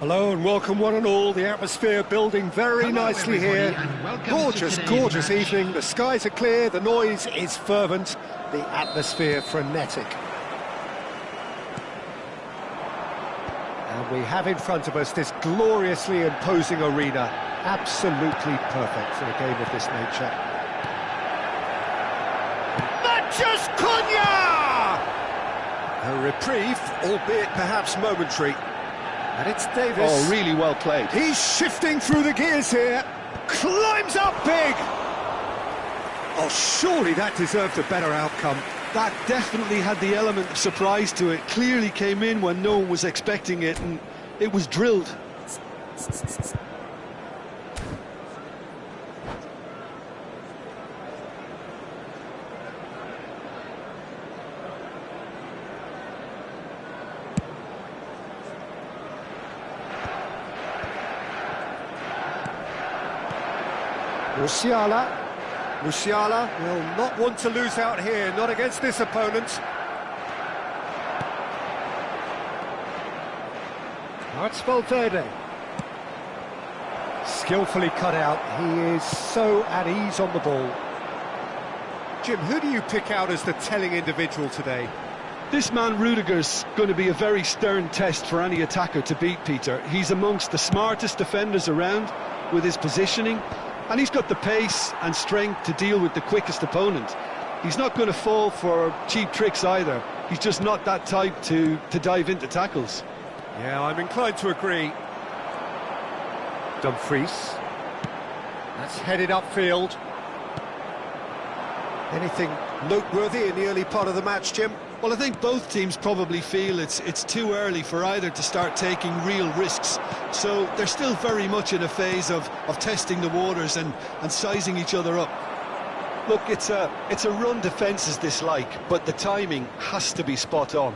Hello and welcome one and all, the atmosphere building very nicely here. Gorgeous evening, the skies are clear, the noise is fervent, the atmosphere frenetic. And we have in front of us this gloriously imposing arena, absolutely perfect for a game of this nature. Mathias Cunha! A reprieve, albeit perhaps momentary. And it's Davis. Oh, really well played. He's shifting through the gears here. Climbs up big. Oh, surely that deserved a better outcome. That definitely had the element of surprise to it. Clearly came in when no one was expecting it, and it was drilled. Musiala will not want to lose out here, not against this opponent. That's Valverde. Skillfully cut out, he is so at ease on the ball. Jim, who do you pick out as the telling individual today? This man Rudiger's going to be a very stern test for any attacker to beat, Peter. He's amongst the smartest defenders around with his positioning, and he's got the pace and strength to deal with the quickest opponent. He's not going to fall for cheap tricks either. He's just not that type to dive into tackles. Yeah, I'm inclined to agree. Dumfries. That's headed upfield. Anything noteworthy in the early part of the match, Jim? Well, I think both teams probably feel it's too early for either to start taking real risks. So they're still very much in a phase of testing the waters and sizing each other up. Look, it's a run defence is dislike, but the timing has to be spot on.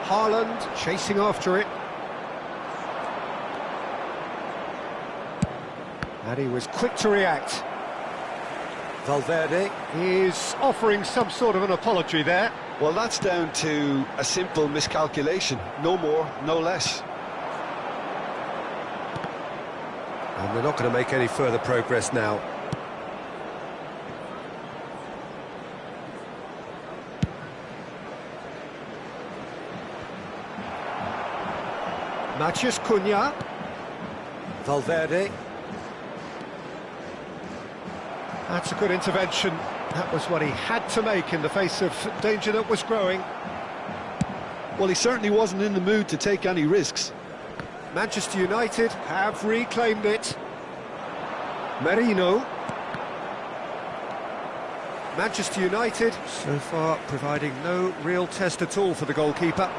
Haaland chasing after it. And he was quick to react. Valverde is offering some sort of an apology there. Well, that's down to a simple miscalculation. No more, no less. And they're not going to make any further progress now. Mathias Cunha. Valverde. That's a good intervention. That was what he had to make in the face of danger that was growing. Well, he certainly wasn't in the mood to take any risks. Manchester United have reclaimed it. Merino. Manchester United so far providing no real test at all for the goalkeeper.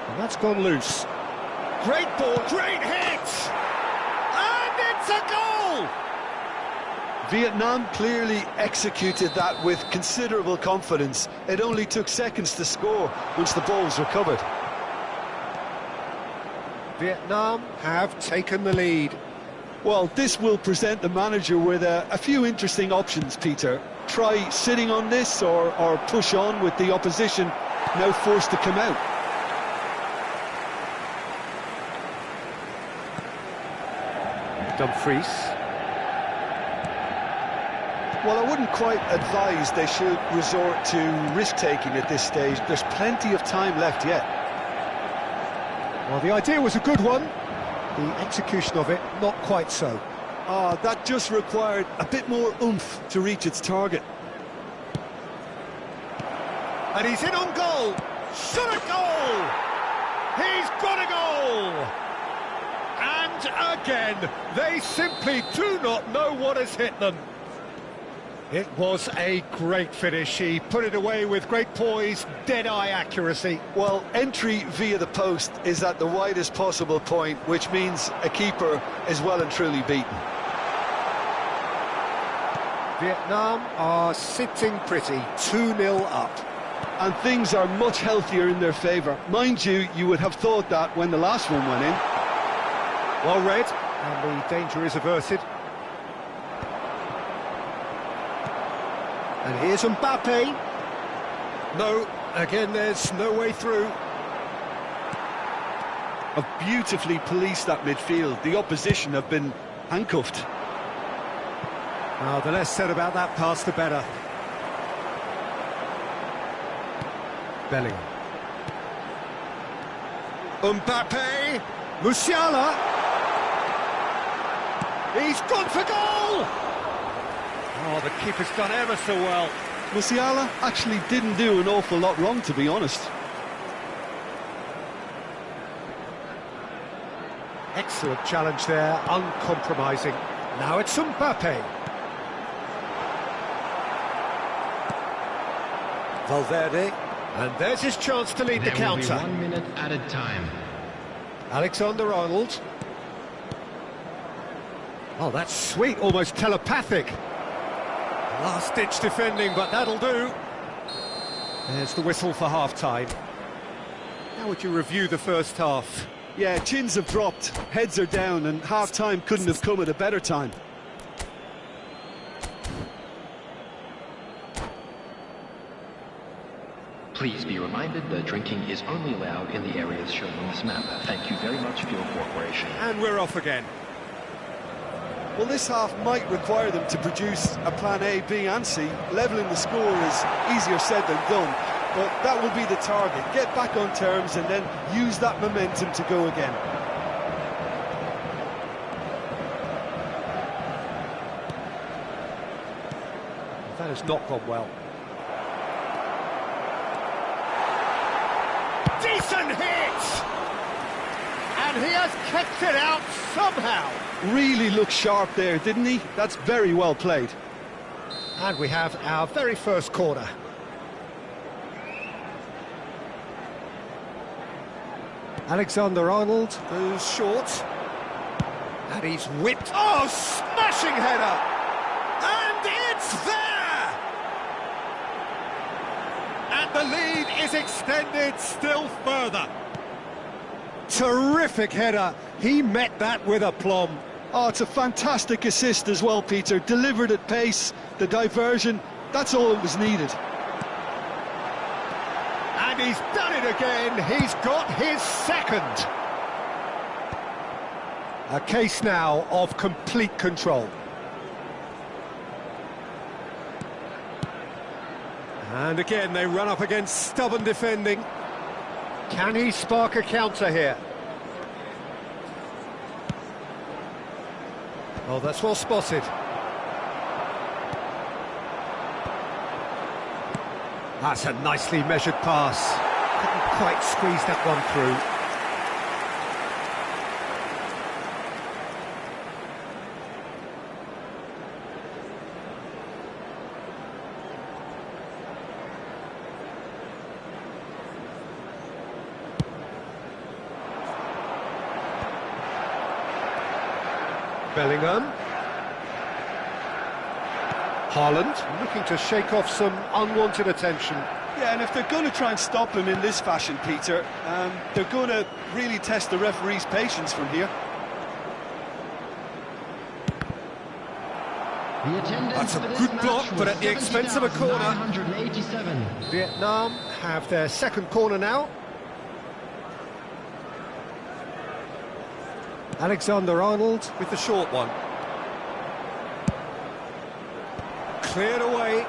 And that's gone loose. Great ball, great hit! And it's a goal! Vietnam clearly executed that with considerable confidence. It only took seconds to score once the ball was recovered. Vietnam have taken the lead. Well, this will present the manager with a few interesting options, Peter. Try sitting on this or push on with the opposition now forced to come out. Dumfries. Well, I wouldn't quite advise they should resort to risk-taking at this stage. There's plenty of time left yet. Well, the idea was a good one. The execution of it, not quite so. That just required a bit more oomph to reach its target. And he's in on goal. Shot a goal! He's got a goal! And again, they simply do not know what has hit them. It was a great finish. He put it away with great poise, dead-eye accuracy. Well, entry via the post is at the widest possible point, which means a keeper is well and truly beaten. Vietnam are sitting pretty, 2-0 up. And things are much healthier in their favour. Mind you, you would have thought that when the last one went in. Well read, and the danger is averted. And here's Mbappe. No, again, there's no way through. Have beautifully policed that midfield. The opposition have been handcuffed. Well, the less said about that pass, the better. Bellingham. Mbappe. Musiala. He's gone for goal! Oh, the keeper's done ever so well. Musiala actually didn't do an awful lot wrong, to be honest. Excellent challenge there, uncompromising. Now it's Mbappe. Valverde, and there's his chance to lead the counter. 1 minute added time. Alexander-Arnold. Oh, that's sweet, almost telepathic. Last-ditch defending, but that'll do. There's the whistle for half-time. How would you review the first half? Yeah, chins have dropped, heads are down, and half-time couldn't have come at a better time. Please be reminded that drinking is only allowed in the areas shown on this map. Thank you very much for your cooperation. And we're off again. Well, this half might require them to produce a plan A, B and C. Levelling the score is easier said than done, but that will be the target. Get back on terms and then use that momentum to go again. That has not gone well. Decent hit! And he has kept it out somehow. Really looked sharp there, didn't he? That's very well played. And we have our very first corner. Alexander-Arnold goes short. And he's whipped. Oh, smashing header! And it's there! And the lead is extended still further. Terrific header. He met that with aplomb. Oh, it's a fantastic assist as well, Peter. Delivered at pace, the diversion, that's all that was needed. And he's done it again. He's got his second. A case now of complete control. And again, they run up against stubborn defending. Can he spark a counter here? Oh, that's well spotted. That's a nicely measured pass. Couldn't quite squeeze that one through. Bellingham. Haaland looking to shake off some unwanted attention. Yeah, and if they're going to try and stop him in this fashion, Peter, they're going to really test the referee's patience from here. That's a good block, but at the expense of a corner. Vietnam have their second corner now. Alexander-Arnold with the short one. Cleared away.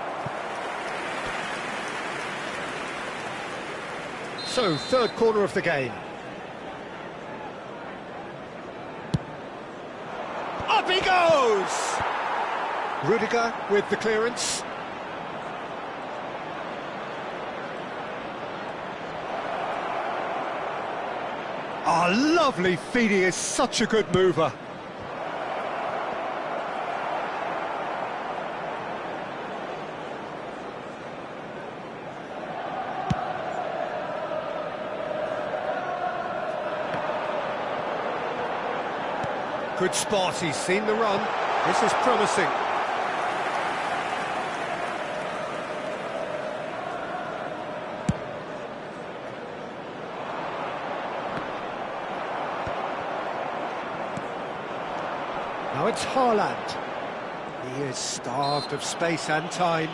So, third corner of the game. Up he goes! Rudiger with the clearance. Oh, lovely feed, he is such a good mover. Good spot, he's seen the run. This is promising. Now it's Haaland. He is starved of space and time.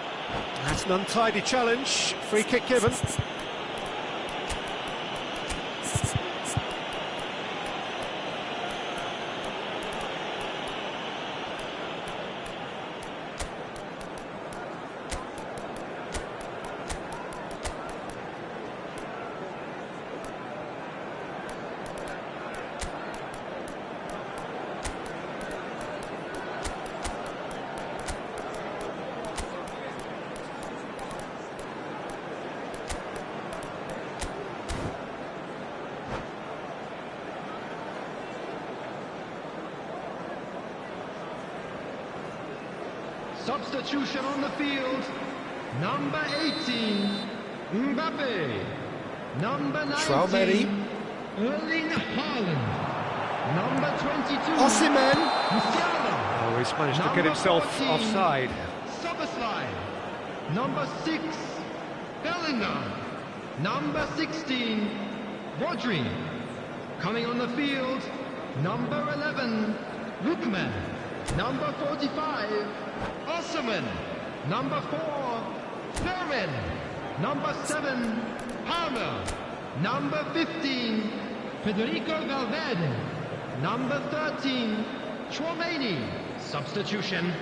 That's an untidy challenge. Free kick given. Substitution on the field. Number 18, Mbappe. Number 19, Traoré. Erling Haaland. Number 22, Osimhen. Musiala. Oh, he's managed to get Number himself 14, offside. Szoboszlai. Number 6, Bellingham. Number 16, Rodri. Coming on the field, number 11, Lookman. Number 45, Osimhen. Number 4, Thurman. Number 7, Palmer. Number 15, Federico Valverde. Number 13, Chouameni. Substitution.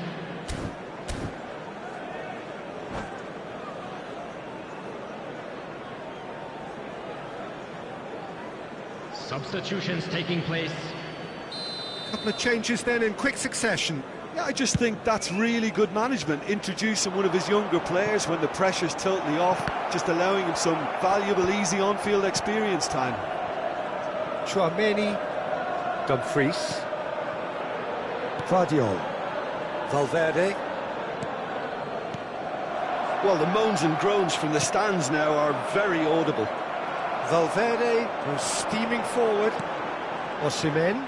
Substitutions taking place. Couple of changes then in quick succession. Yeah, I just think that's really good management, introducing one of his younger players when the pressure's totally off, just allowing him some valuable, easy on-field experience time. Chouameni, Dumfries, Gvardiol, Valverde. Well, the moans and groans from the stands now are very audible. Valverde goes steaming forward. Osimhen.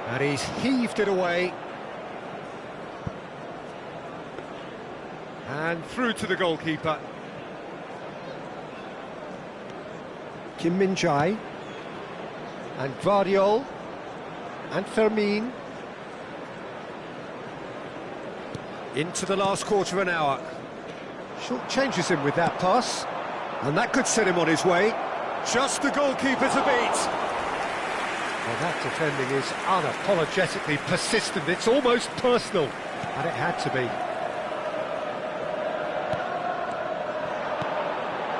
And he's heaved it away. And through to the goalkeeper. Kim Min-jae. And Gvardiol. And Fermin. Into the last quarter of an hour. Short changes him with that pass. And that could set him on his way. Just the goalkeeper to beat. Well, that defending is unapologetically persistent. It's almost personal. And it had to be.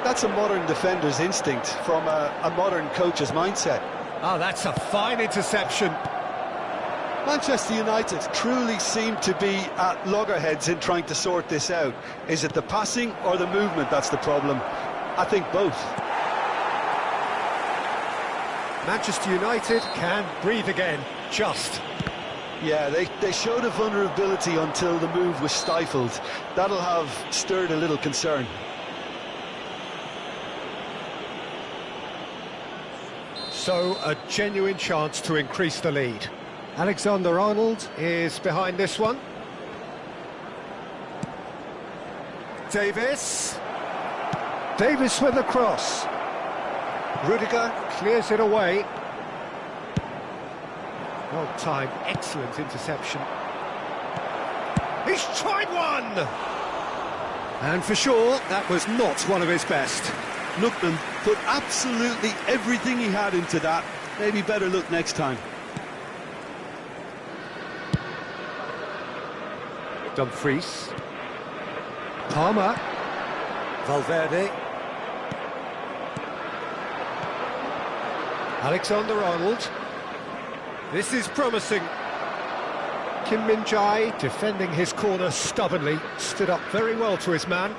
That's a modern defender's instinct from a modern coach's mindset. Oh, that's a fine interception. Manchester United truly seem to be at loggerheads in trying to sort this out. Is it the passing or the movement that's the problem? I think both. Manchester United can breathe again, just. Yeah, they showed a vulnerability until the move was stifled. That'll have stirred a little concern. So, a genuine chance to increase the lead. Alexander-Arnold is behind this one. Davis. Davis with the cross. Rudiger clears it away. Well timed, excellent interception. He's tried one! And for sure, that was not one of his best. Lookman put absolutely everything he had into that. Maybe better look next time. Dumfries. Palmer. Valverde. Alexander-Arnold. This is promising. Kim Min-jae, defending his corner stubbornly, stood up very well to his man.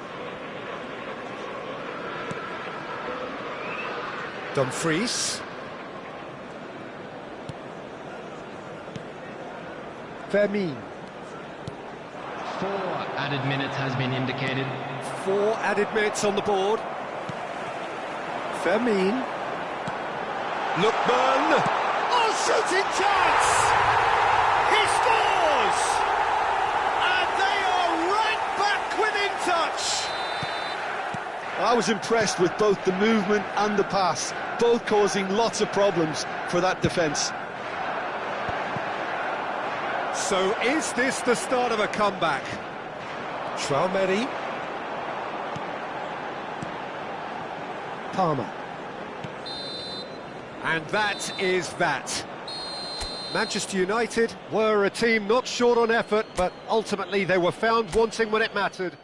Dumfries. Fermin. 4 added minutes has been indicated. 4 added minutes on the board. Fermin. Lookman. Oh, shooting chance! He scores! And they are right back within touch! I was impressed with both the movement and the pass, both causing lots of problems for that defence. So is this the start of a comeback? Traumeri. Palmer. And that is that. Manchester United were a team not short on effort, but ultimately they were found wanting when it mattered.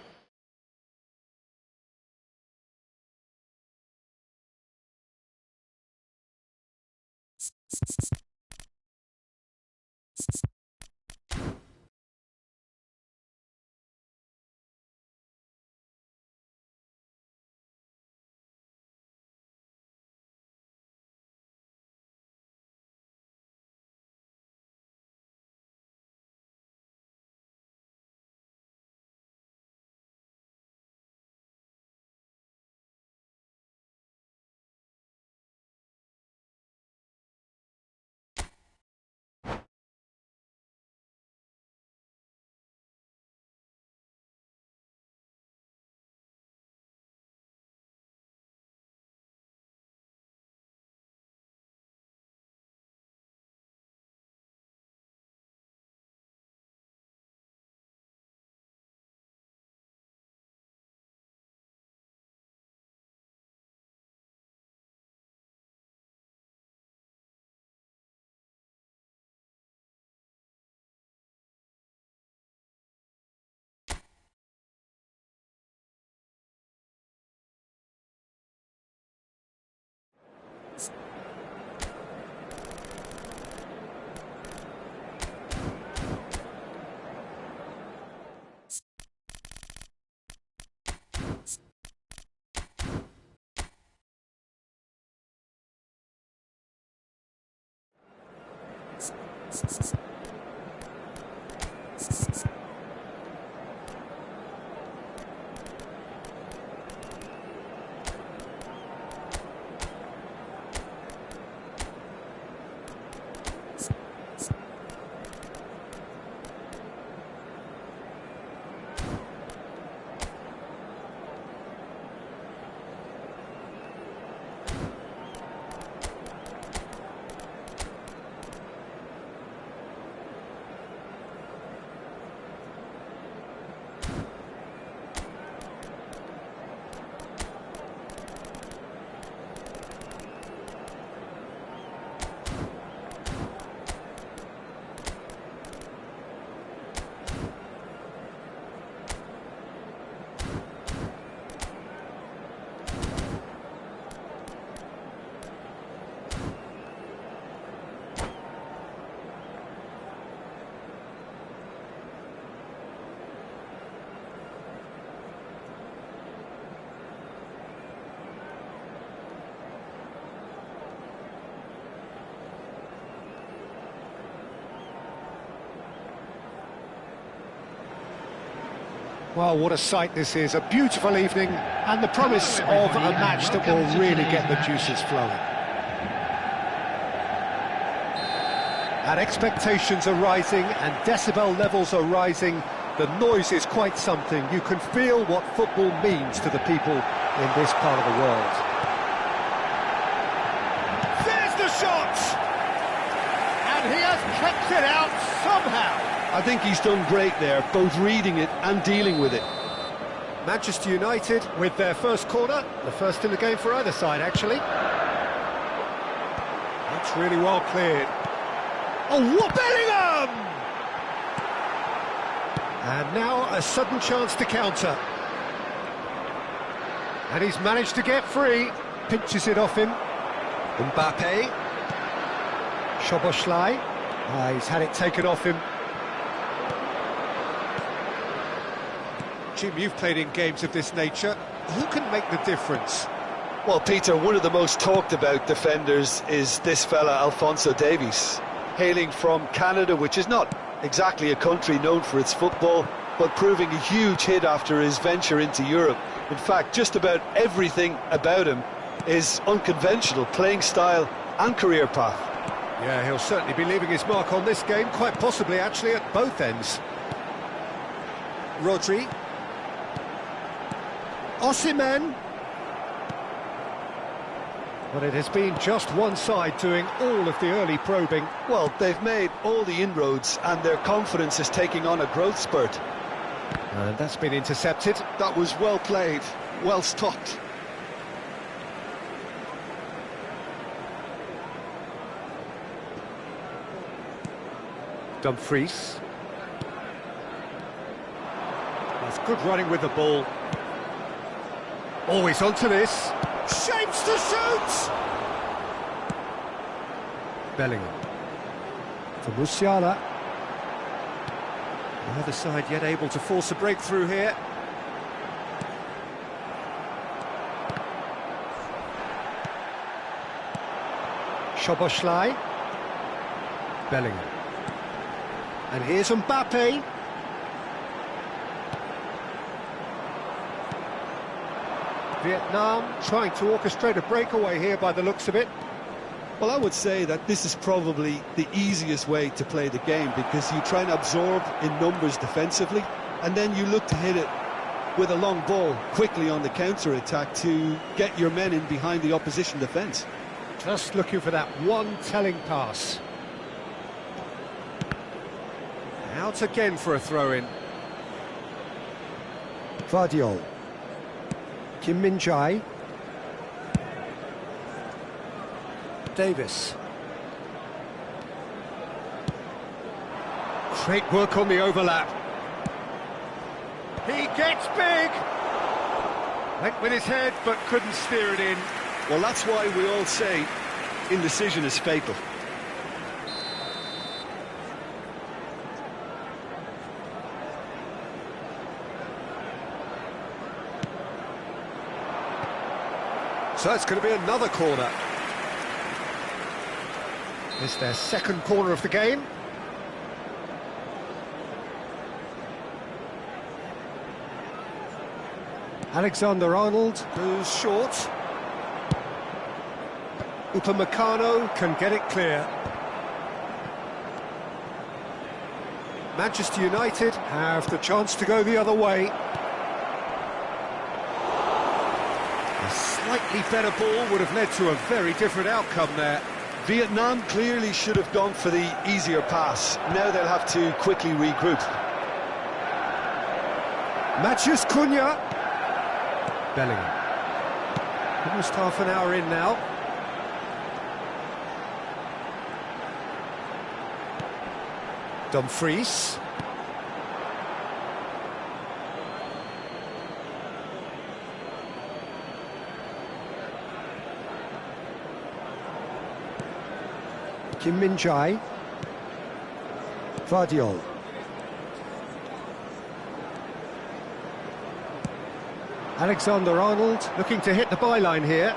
Well, what a sight this is, a beautiful evening, and the promise of a match that will really get the juices flowing. And expectations are rising, and decibel levels are rising The noise is quite something. You can feel what football means to the people in this part of the world. There's the shot! And he has kept it out somehow. I think he's done great there, both reading it and dealing with it. Manchester United with their first corner, the first in the game for either side, actually. That's really well cleared. Oh, what Bellingham! And now a sudden chance to counter. And he's managed to get free. Pinches it off him. Mbappe. Szoboszlai. He's had it taken off him. Jim, you've played in games of this nature. Who can make the difference? Well, Peter, one of the most talked about defenders is this fella, Alphonso Davies, hailing from Canada, which is not exactly a country known for its football, but proving a huge hit after his venture into Europe. In fact, just about everything about him is unconventional, playing style and career path. Yeah, he'll certainly be leaving his mark on this game, quite possibly actually at both ends. Rodri. Osimhen. But it has been just one side doing all of the early probing. Well, they've made all the inroads and their confidence is taking on a growth spurt. And that's been intercepted. That was well played, well stopped. Dumfries. That's good running with the ball. Always onto this. Shapes to shoot! Bellingham. For Musiala. The other side yet able to force a breakthrough here. Szoboszlai. Bellingham. And here's Mbappe. Vietnam trying to orchestrate a breakaway here by the looks of it. Well, I would say that this is probably the easiest way to play the game, because you try and absorb in numbers defensively, and then you look to hit it with a long ball quickly on the counter-attack to get your men in behind the opposition defence. Just looking for that one telling pass. Out again for a throw-in. Vardiol. Kim Min-jae. Davis. Great work on the overlap. He gets big! Went with his head, but couldn't steer it in. Well, that's why we all say indecision is fatal. So it's going to be another corner. It's their second corner of the game. Alexander-Arnold goes short. Upamecano can get it clear. Manchester United have the chance to go the other way. A slightly better ball would have led to a very different outcome there. Vietnam clearly should have gone for the easier pass. Now they'll have to quickly regroup. Matheus Cunha. Bellingham. Almost half an hour in now. Dumfries. Kim Min-jae. Vardiol. Alexander-Arnold looking to hit the byline here.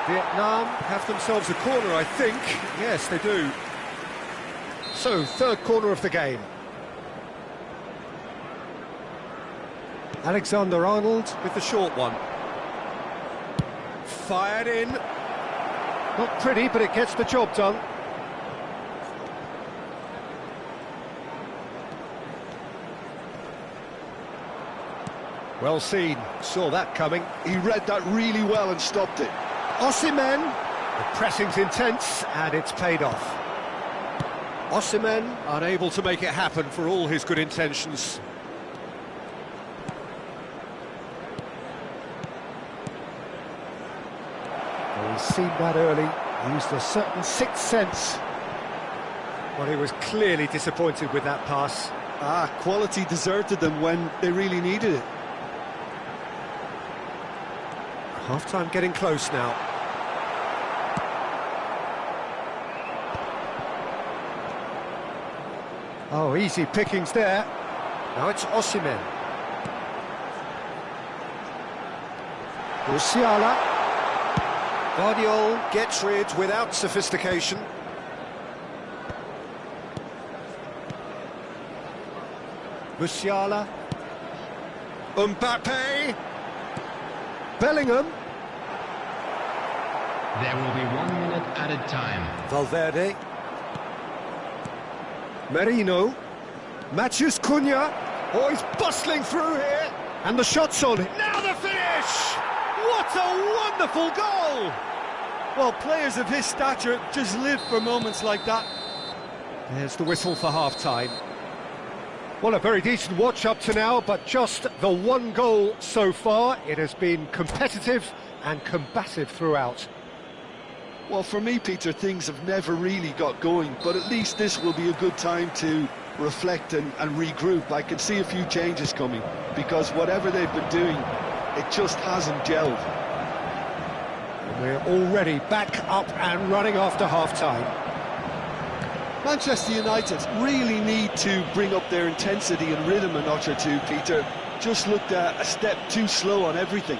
Vietnam have themselves a corner, I think. Yes, they do. So, third corner of the game. Alexander-Arnold with the short one. Fired in. Not pretty, but it gets the job done. Well seen, saw that coming. He read that really well and stopped it. Osimhen, the pressing's intense and it's paid off. Osimhen unable to make it happen for all his good intentions. Well, he's seen that early, used a certain sixth sense. Well, he was clearly disappointed with that pass. Quality deserted them when they really needed it. Half-time getting close now. Oh, easy pickings there. Now it's Osimhen. Musiala. Guardiola gets rid without sophistication. Musiala. Mbappe. Bellingham. There will be 1 minute added time. Valverde. Merino. Matheus Cunha. Oh, he's bustling through here. And the shot's on. Now the finish! What a wonderful goal! Well, players of his stature just live for moments like that. There's the whistle for half-time. Well, a very decent watch up to now, but just the one goal so far. It has been competitive and combative throughout. Well, for me, Peter, things have never really got going, but at least this will be a good time to reflect and regroup. I can see a few changes coming, because whatever they've been doing, it just hasn't gelled. We're already back up and running after half-time. Manchester United really need to bring up their intensity and rhythm a notch or two, Peter. Just looked a step too slow on everything.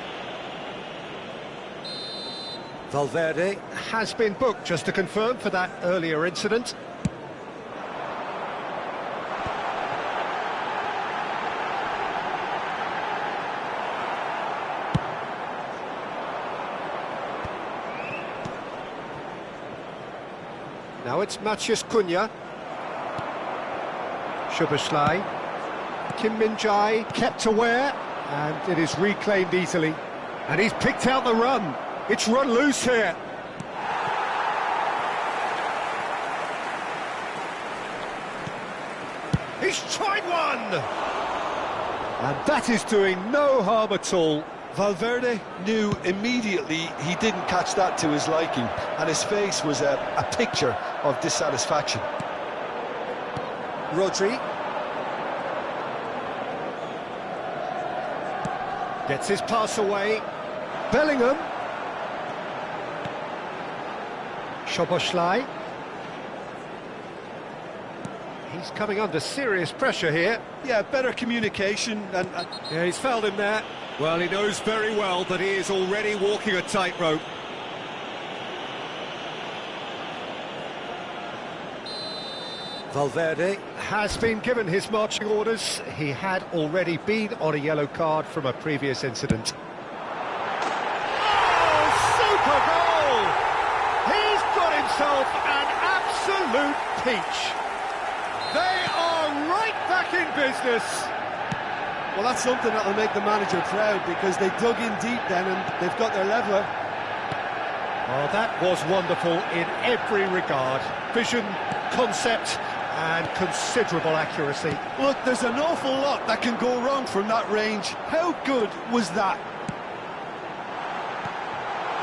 Valverde has been booked, just to confirm, for that earlier incident. Now it's Matheus Cunha. Szoboszlai. Kim Min-jae kept aware, and it is reclaimed easily. And he's picked out the run. It's run loose here. He's tried one! And that is doing no harm at all. Valverde knew immediately he didn't catch that to his liking, and his face was a picture of dissatisfaction. Rodri. Gets his pass away. Bellingham. Szoboszlai. He's coming under serious pressure here. Yeah, better communication and... Yeah, he's fouled him there. Well, he knows very well that he is already walking a tightrope. Valverde has been given his marching orders. He had already been on a yellow card from a previous incident. Oh, super goal! He's got himself an absolute peach. They are right back in business. Well, that's something that'll make the manager proud, because they dug in deep then and they've got their leveller. Oh, that was wonderful in every regard. Vision, concept, and considerable accuracy. Look, there's an awful lot that can go wrong from that range. How good was that?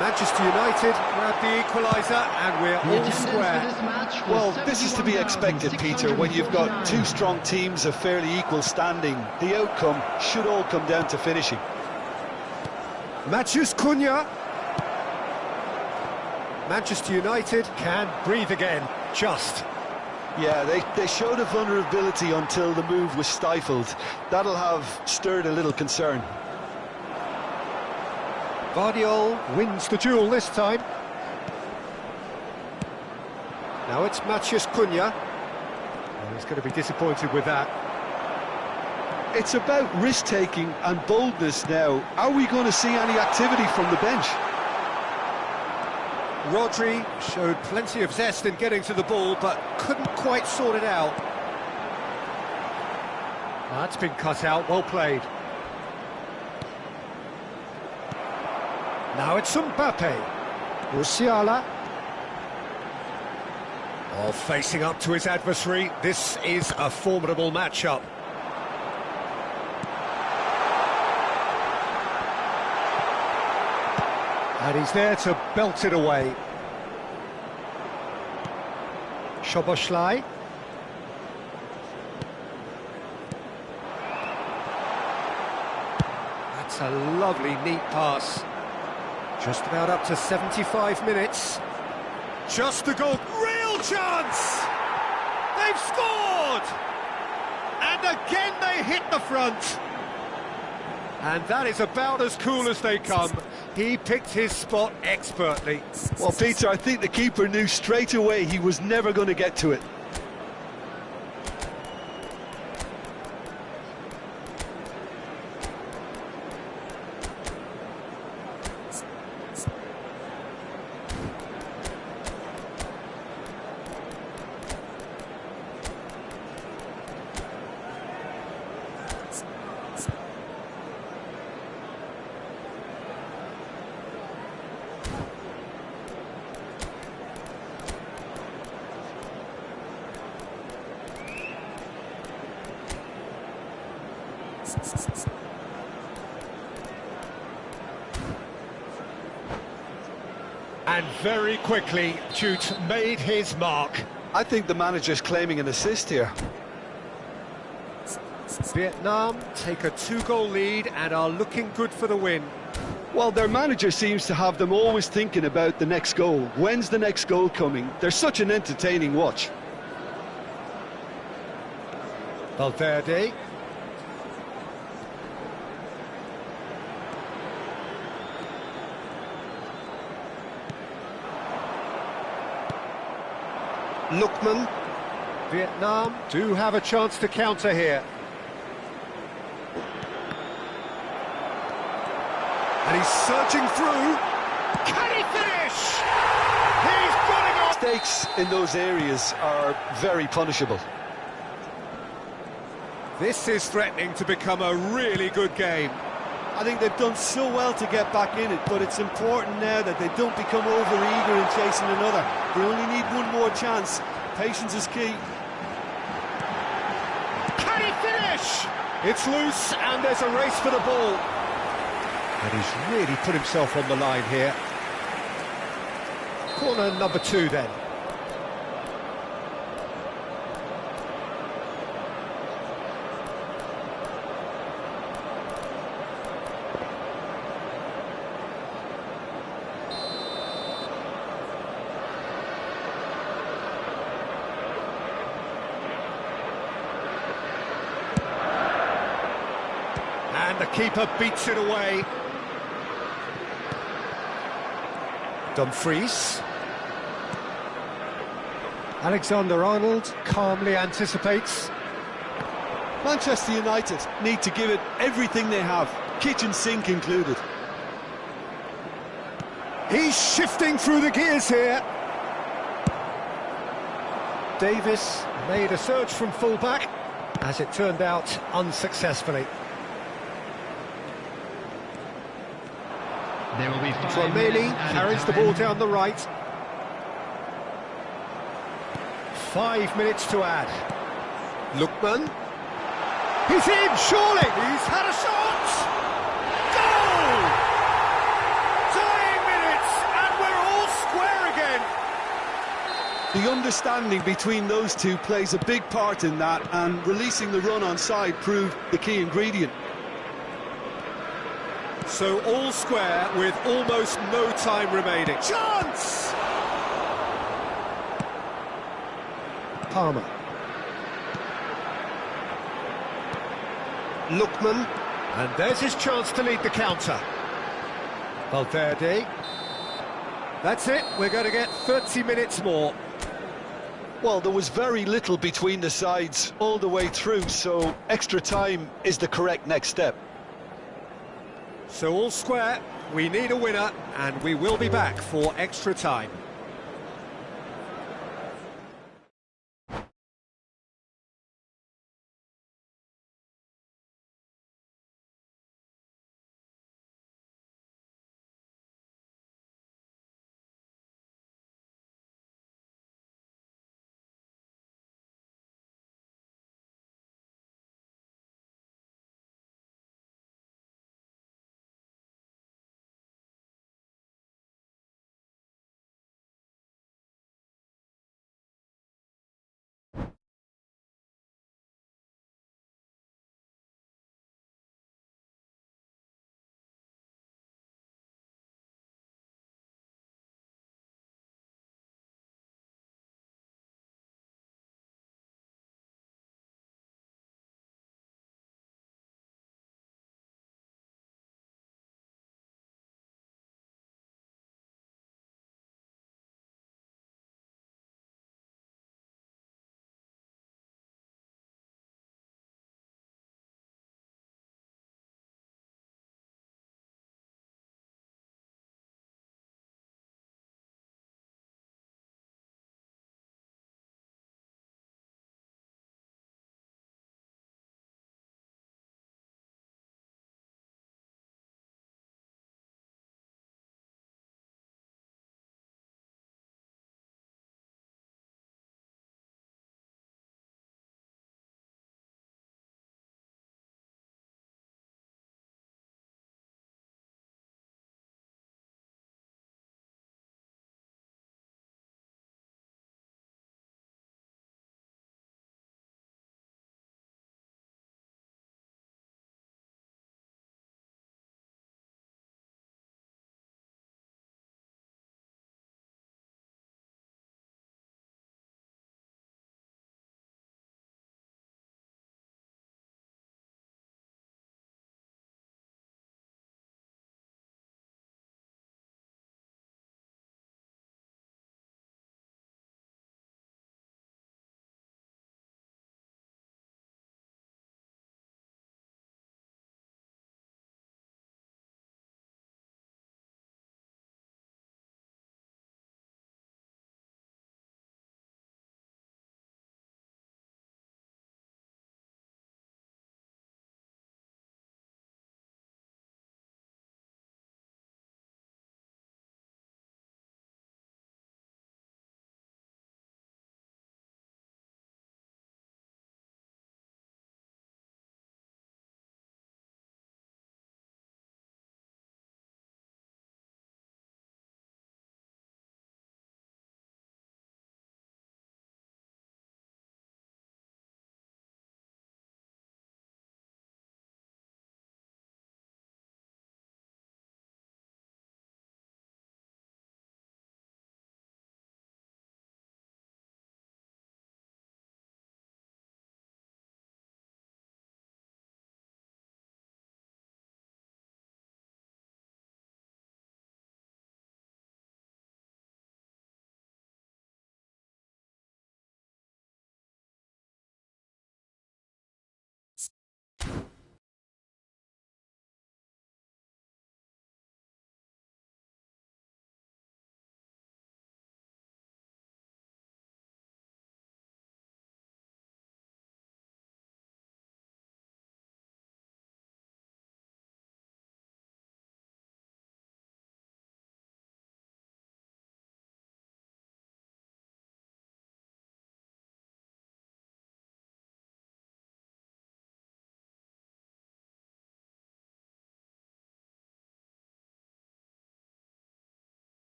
Manchester United grab the equaliser, and we're all square. Well, this is to be expected, Peter, when you've got two strong teams of fairly equal standing. The outcome should all come down to finishing. Matheus Cunha. Manchester United can breathe again, just. Yeah, they showed a vulnerability until the move was stifled. That'll have stirred a little concern. Guardiola wins the duel this time. Now it's Matheus Cunha. Well, he's going to be disappointed with that. It's about risk-taking and boldness now. Are we going to see any activity from the bench? Rodri showed plenty of zest in getting to the ball, but couldn't quite sort it out. That's been cut out, well played. Now it's Mbappe. Musiala. Oh, facing up to his adversary, this is a formidable matchup. And he's there to belt it away. Szoboszlai. That's a lovely, neat pass. Just about up to 75 minutes. Just a goal. Real chance! They've scored! And again they hit the front. And that is about as cool as they come. He picked his spot expertly. Well, Peter, I think the keeper knew straight away he was never going to get to it. And very quickly, Jute made his mark. I think the manager's claiming an assist here. Vietnam take a 2-goal lead and are looking good for the win. Well, their manager seems to have them always thinking about the next goal. When's the next goal coming? They're such an entertaining watch. Valverde. Lookman. Vietnam do have a chance to counter here. And he's surging through. Can he finish? He's got it on! Mistakes in those areas are very punishable. This is threatening to become a really good game. I think they've done so well to get back in it, but it's important now that they don't become over-eager in chasing another. They only need one more chance. Patience is key. Can he finish? It's loose, and there's a race for the ball. And he's really put himself on the line here. Corner number 2 then. And the keeper beats it away. Dumfries. Alexander-Arnold calmly anticipates. Manchester United need to give it everything they have, kitchen sink included. He's shifting through the gears here. Davis made a surge from full-back, as it turned out unsuccessfully. There will be 5 Flamini minutes added carries the time. ball down the right. 5 minutes to add. Lookman. He's in, surely! He's had a shot! Goal! Dying minutes, and we're all square again. The understanding between those two plays a big part in that, and releasing the run on side proved the key ingredient. So all square with almost no time remaining. Chance! Palmer. Lookman. And there's his chance to lead the counter. Valverde. That's it, we're going to get 30 minutes more. Well, there was very little between the sides all the way through, so extra time is the correct next step. So all square, we need a winner, and we will be back for extra time.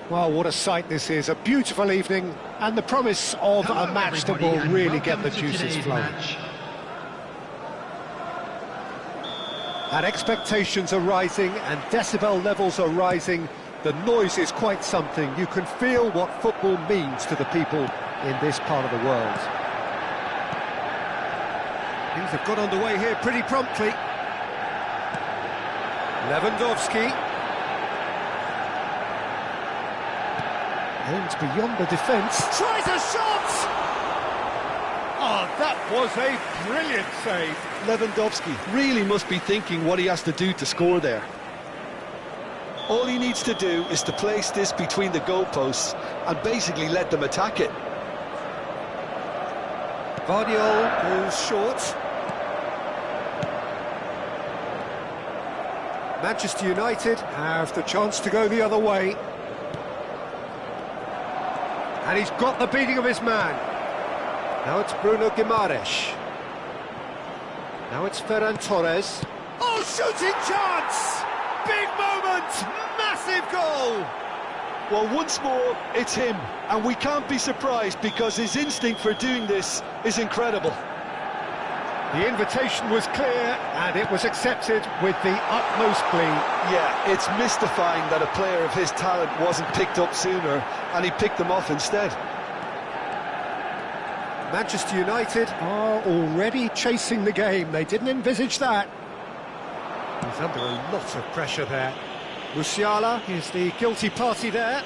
Well, what a sight this is, a beautiful evening, and the promise of a match that will really get the juices flowing. And expectations are rising, and decibel levels are rising. The noise is quite something. You can feel what football means to the people in this part of the world. Things have got underway here pretty promptly. Lewandowski. Aims beyond the defence. Tries a shot! Oh, that was a brilliant save. Lewandowski really must be thinking what he has to do to score there. All he needs to do is to place this between the goalposts and basically let them attack it. Vardiol goes short. Manchester United have the chance to go the other way. And he's got the beating of his man. Now it's Bruno Guimaraes. Now it's Ferran Torres. Oh, shooting chance! Big moment! Massive goal! Well, once more, it's him. And we can't be surprised because his instinct for doing this is incredible. The invitation was clear and it was accepted with the utmost glee. Yeah, it's mystifying that a player of his talent wasn't picked up sooner and he picked them off instead. Manchester United are already chasing the game. They didn't envisage that. He's under a lot of pressure there. Musiala is the guilty party there.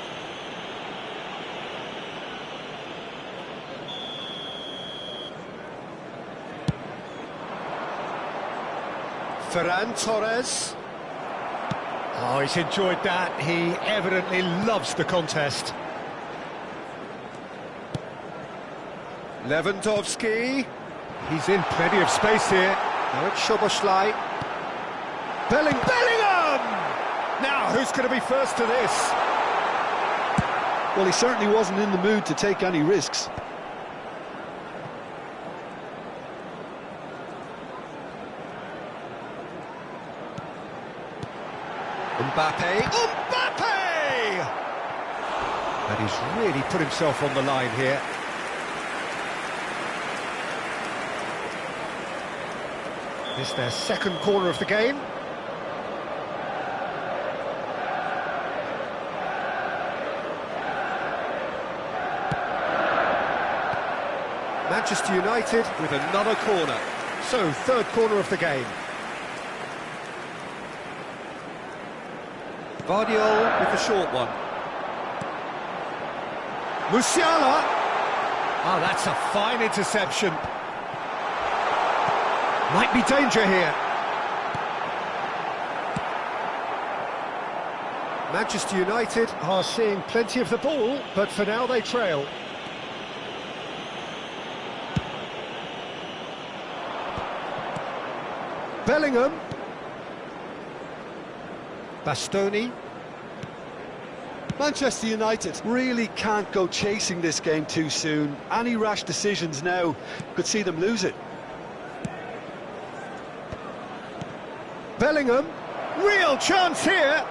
Ferran Torres. Oh, he's enjoyed that. He evidently loves the contest. Lewandowski. He's in plenty of space here. Now it's Szoboszlai. Bellingham! Now, who's going to be first to this? Well, he certainly wasn't in the mood to take any risks. Mbappe! And he's really put himself on the line here. This is their second corner of the game. Manchester United with another corner. So, third corner of the game. Vardiol with the short one. Musiala! Oh, that's a fine interception. Might be danger here. Manchester United are seeing plenty of the ball, but for now they trail. Bellingham. Bastoni. Manchester United Really can't go chasing this game too soon. Any rash decisions now could see them lose it. Bellingham, real chance here.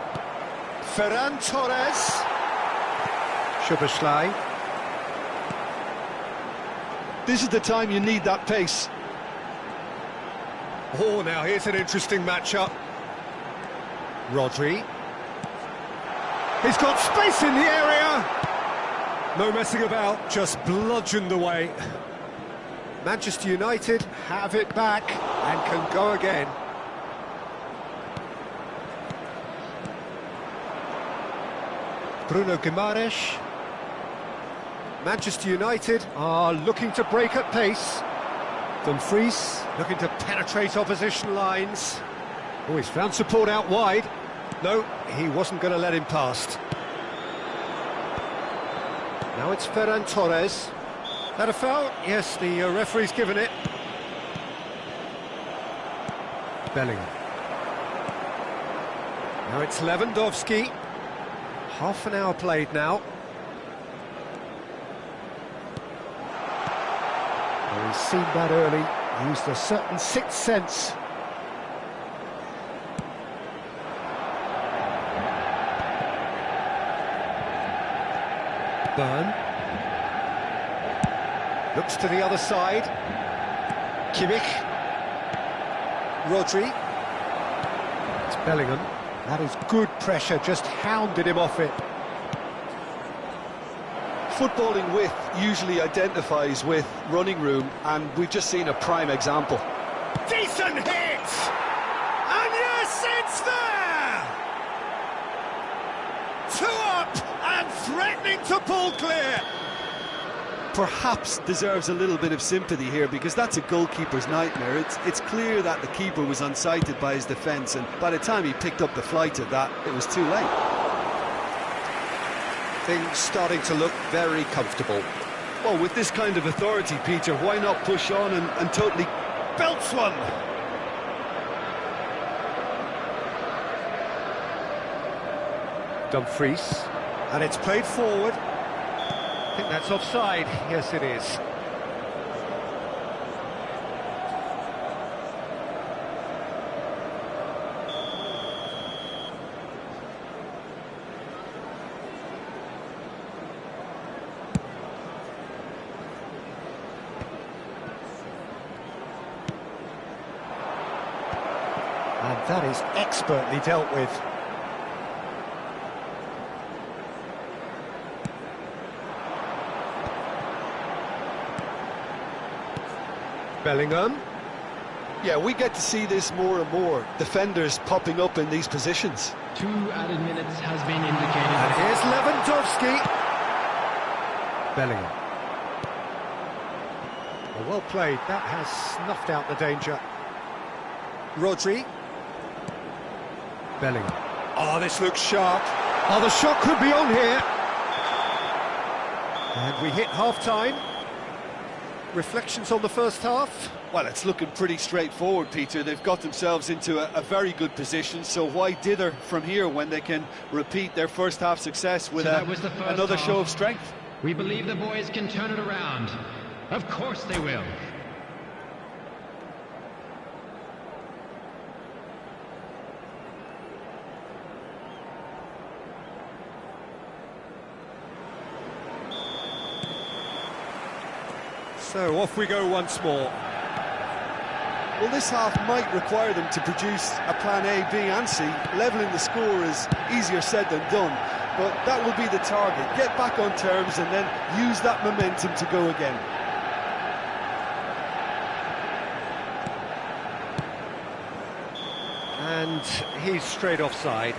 Ferran Torres. Szoboszlai. This is the time you need that pace. Oh, now here's an interesting matchup. Rodri. He's got space in the area. No messing about, just bludgeoned away. Manchester United have it back and can go again. Bruno Guimaraes. Manchester United are looking to break at pace. Dumfries looking to penetrate opposition lines. Oh, he's found support out wide. No, he wasn't going to let him past. Now it's Ferran Torres. That a foul? Yes, the referee's given it. Bellingham. Now it's Lewandowski. Half an hour played now. Well, he's seen that early, used a certain sixth sense. Burn. Looks to the other side. Kimmich. Rodri. It's Bellingham. That is good pressure, just hounded him off it. Footballing width usually identifies with running room, and we've just seen a prime example. Decent hit! And yes, it's there! 2 up and threatening to pull clear. perhaps deserves a little bit of sympathy here, because that's a goalkeeper's nightmare. It's clear that the keeper was unsighted by his defence, and by the time he picked up the flight of that, it was too late. Things starting to look very comfortable. Well, with this kind of authority, Peter, why not push on and totally Belts one. Dumfries, and it's played forward. I think that's offside. Yes, it is. And that is expertly dealt with. Bellingham. Yeah, we get to see this more and more. Defenders popping up in these positions. 2 added minutes has been indicated. And here's Lewandowski. Bellingham. Well played. That has snuffed out the danger. Rodri. Bellingham. Oh, this looks sharp. Oh, the shot could be on here. And we hit half-time. Reflections on the first half? Well, it's looking pretty straightforward, Peter. They've got themselves into a very good position, so why dither from here when they can repeat their first half success with another show of strength? We believe the boys can turn it around. Of course they will. So off we go once more. Well, this half might require them to produce a plan A, B and C. Levelling the score is easier said than done, but that will be the target. Get back on terms and then use that momentum to go again. And he's straight offside.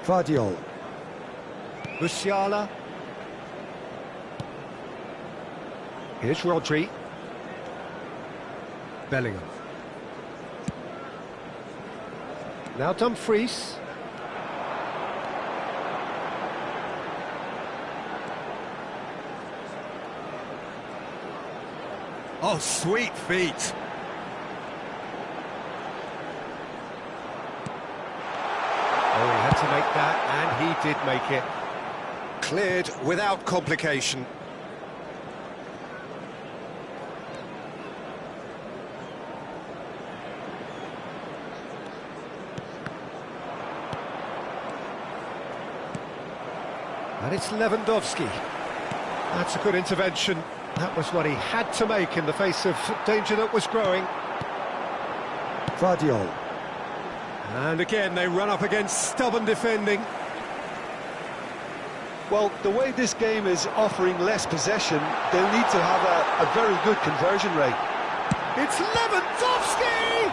Vardiol. Musiala. Here's Rodri. Bellingham. Now Dumfries. Oh, sweet feet. Oh, he had to make that, and he did make it. Cleared without complication. And it's Lewandowski. That's a good intervention. That was what he had to make in the face of danger that was growing. Vardiol. And again, they run up against stubborn defending. Well, the way this game is offering less possession, they'll need to have a very good conversion rate. It's Lewandowski!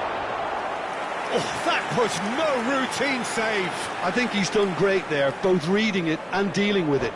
Oh, that was no routine save. I think he's done great there, both reading it and dealing with it.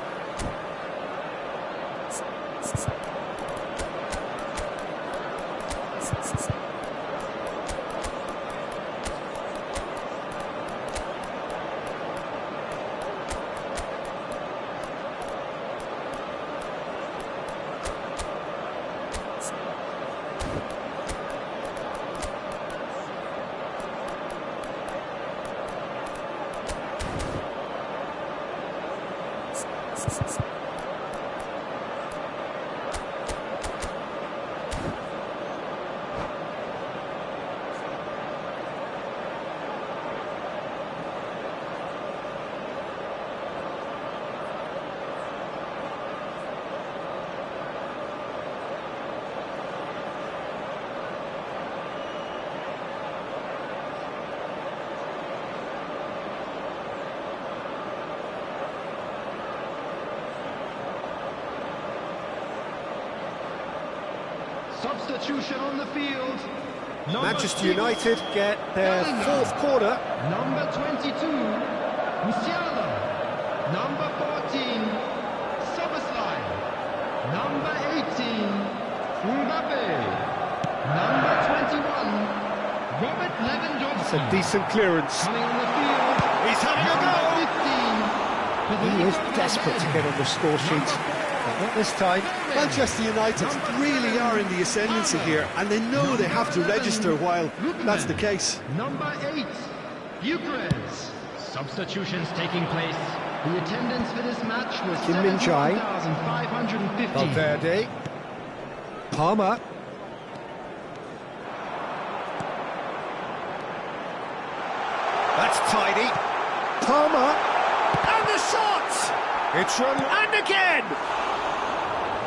Substitution on the field. Manchester United get their fourth corner. Number 22, Musiala. Number 14, Szoboszlai. Number 18, Mbappe. Number 21, Robert Lewandowski. It's a decent clearance. Coming on the field. He's having a go! 15. He is desperate to get on the score sheet. But not this time. Manchester United really are in the ascendancy here, and they know they have to register while that's the case. Number 8, Gyökeres. Substitutions taking place. The attendance for this match was Kim Min-jae. 71,550. Valverde. Palmer. That's tidy. Palmer. And the shot! It's run, and again!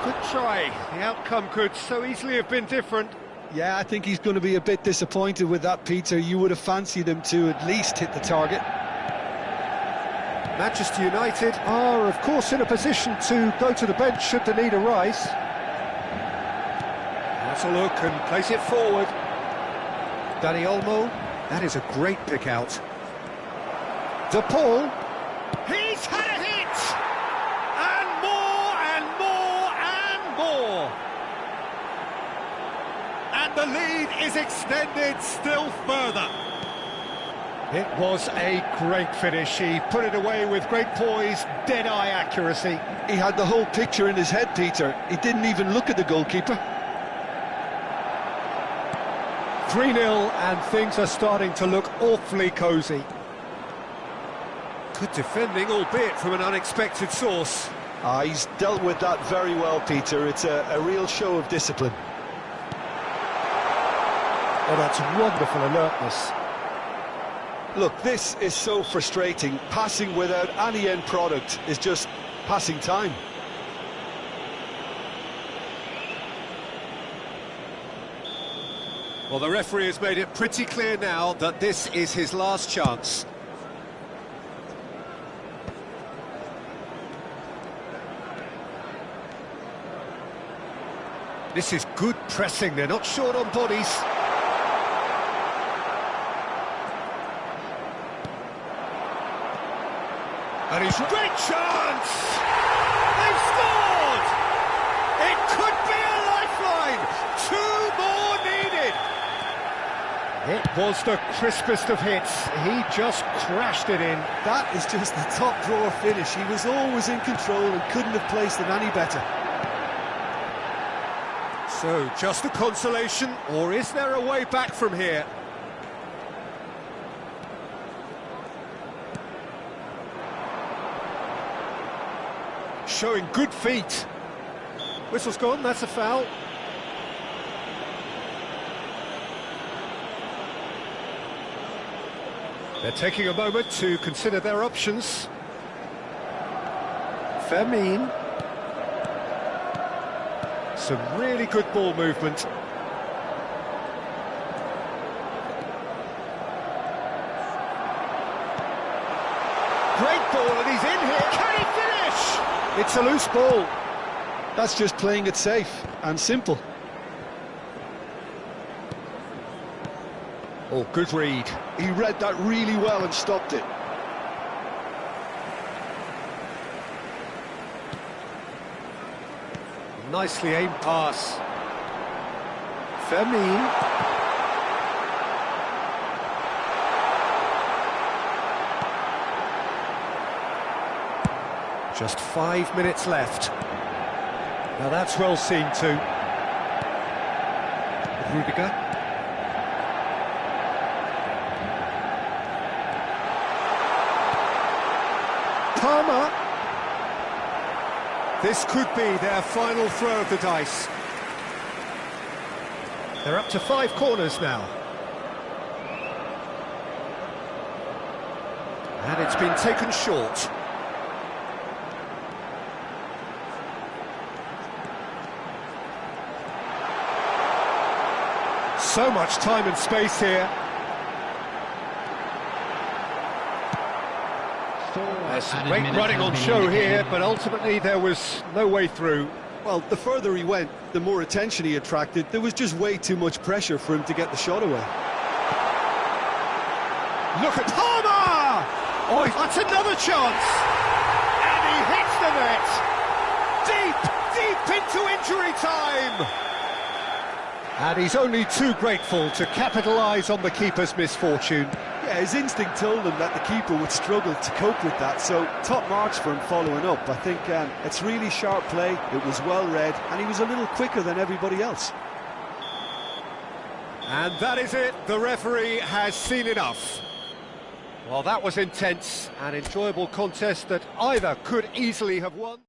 Good try. The outcome could so easily have been different. Yeah, I think he's going to be a bit disappointed with that, Peter. You would have fancied him to at least hit the target. Manchester United are, of course, in a position to go to the bench should the need arise. That's a look and place it forward. Dani Olmo, that is a great pick out. De Paul. He's had a hit! And more and more and more! And the lead is extended still further. It was a great finish. He put it away with great poise, dead-eye accuracy. He had the whole picture in his head, Peter. He didn't even look at the goalkeeper. 3-0, and things are starting to look awfully cosy. Good defending, albeit from an unexpected source. He's dealt with that very well, Peter. It's a real show of discipline. Oh, that's wonderful alertness. Look, this is so frustrating. Passing without any end product is just passing time. Well, the referee has made it pretty clear now that this is his last chance. This is good pressing, they're not short on bodies. And he's great chance! They've scored! It could be a lifeline! 2 more needed! It was the crispest of hits. He just crashed it in. That is just the top drawer finish. He was always in control and couldn't have placed it any better. So, just a consolation, or is there a way back from here? Showing good feet. Whistle's gone, that's a foul. They're taking a moment to consider their options. Fermin. Some really good ball movement. Great ball, and he's in here. Can he finish? It's a loose ball. That's just playing it safe and simple. Oh, good read. He read that really well and stopped it. Nicely aimed pass. Fermin. Just 5 minutes left. Now that's well seen too. Rudiger. Palmer. This could be their final throw of the dice. They're up to 5 corners now. And it's been taken short. So much time and space here. There's some great running on show here, but ultimately there was no way through. Well, the further he went, the more attention he attracted. There was just way too much pressure for him to get the shot away. Look at Palmer! Oh, that's another chance! And he hits the net! Deep into injury time! And he's only too grateful to capitalise on the keeper's misfortune. Yeah, his instinct told him that the keeper would struggle to cope with that, so top marks for him following up. I think it's really sharp play, it was well read, and he was a little quicker than everybody else. And that is it, the referee has seen enough. Well, that was intense, an enjoyable contest that either could easily have won.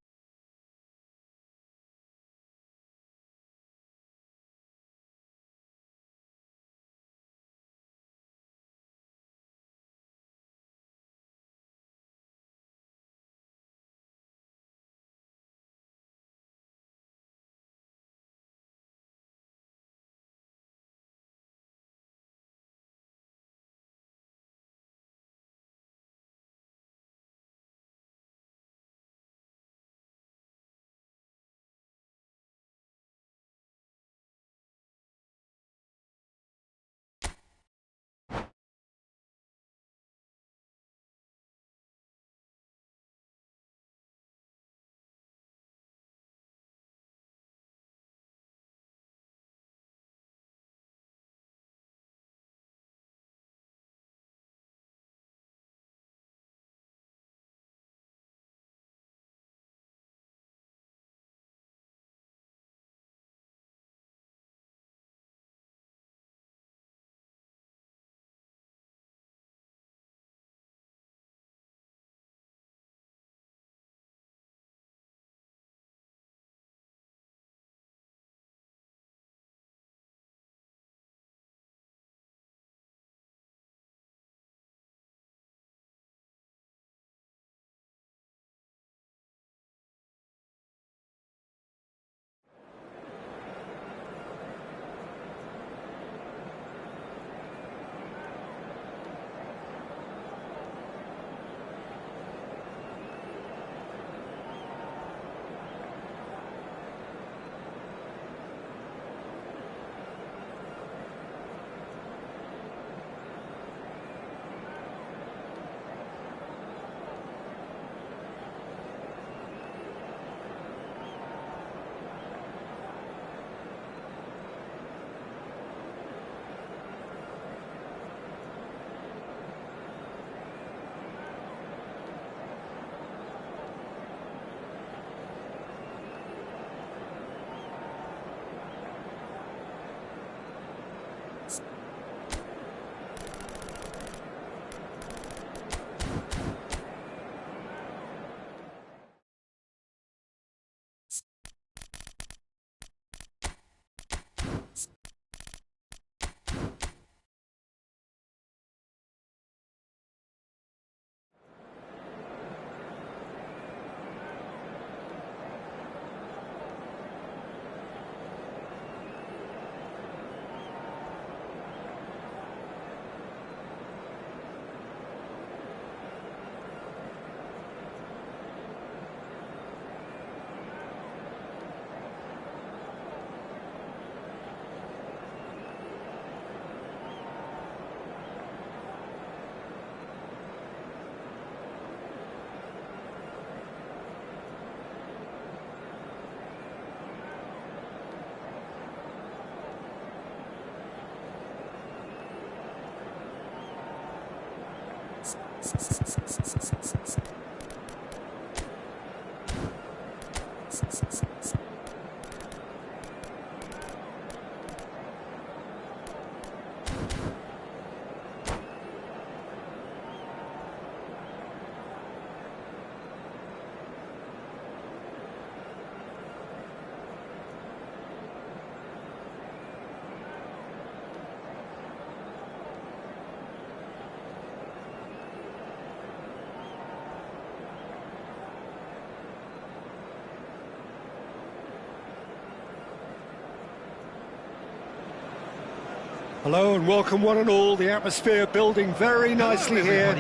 Hello and welcome one and all, the atmosphere building very nicely here.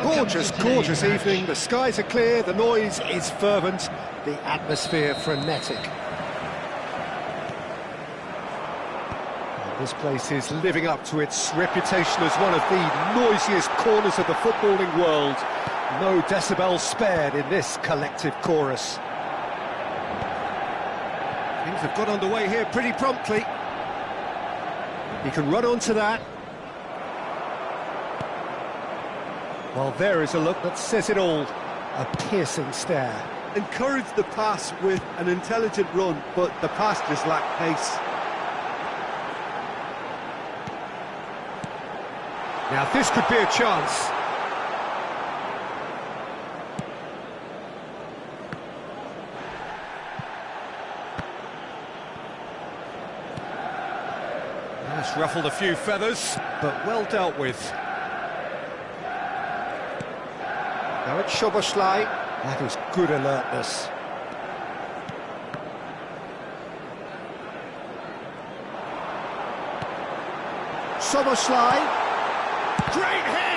Gorgeous, gorgeous evening, the skies are clear, the noise is fervent, the atmosphere frenetic. This place is living up to its reputation as one of the noisiest corners of the footballing world. No decibels spared in this collective chorus. Things have got underway here pretty promptly. He can run onto that. Well, there is a look that says it all. A piercing stare. Encourage the pass with an intelligent run, but the pass just lacked pace. Now this could be a chance. That's ruffled a few feathers, but well dealt with. Now it's Szoboszlai. That is good alertness. Szoboszlai. Great hit!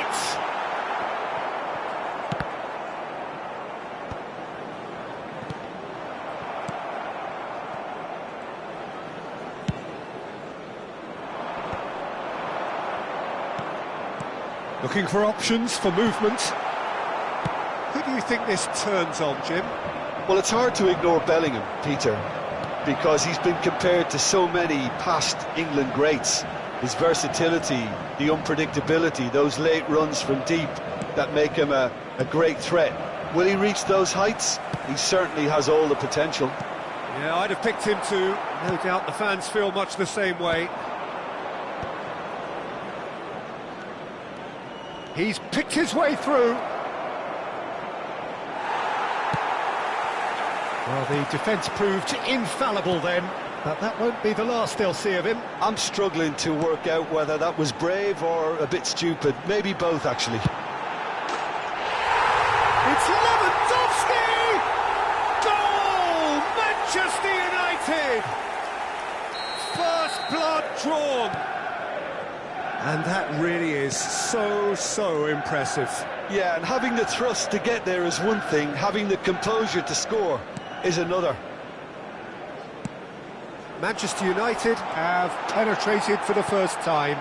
Looking for options for movement. Who do you think this turns on, Jim? Well, it's hard to ignore Bellingham, Peter, because he's been compared to so many past England greats. His versatility, the unpredictability, those late runs from deep that make him a great threat. Will he reach those heights? He certainly has all the potential. Yeah, I'd have picked him too. No doubt the fans feel much the same way. He's picked his way through. Well, the defence proved infallible then, but that won't be the last they'll see of him. I'm struggling to work out whether that was brave or a bit stupid. Maybe both, actually. It's Lewandowski! Goal! Manchester United! First blood drawn. And that really is so impressive. Yeah, and having the thrust to get there is one thing, having the composure to score is another. Manchester United have penetrated for the first time.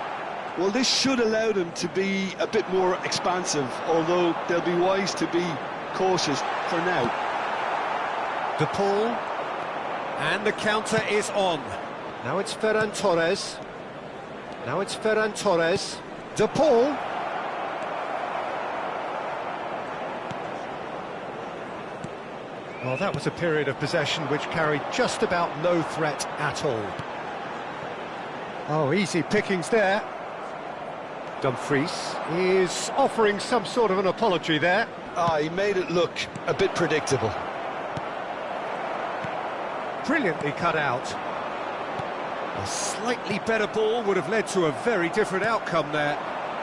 Well, this should allow them to be a bit more expansive, although they'll be wise to be cautious for now. De Paul, and the counter is on. Now it's Ferran Torres. Now it's Ferran Torres. De Paul. Well, that was a period of possession which carried just about no threat at all. Oh, easy pickings there. Dumfries is offering some sort of an apology there. He made it look a bit predictable. Brilliantly cut out. A slightly better ball would have led to a very different outcome there.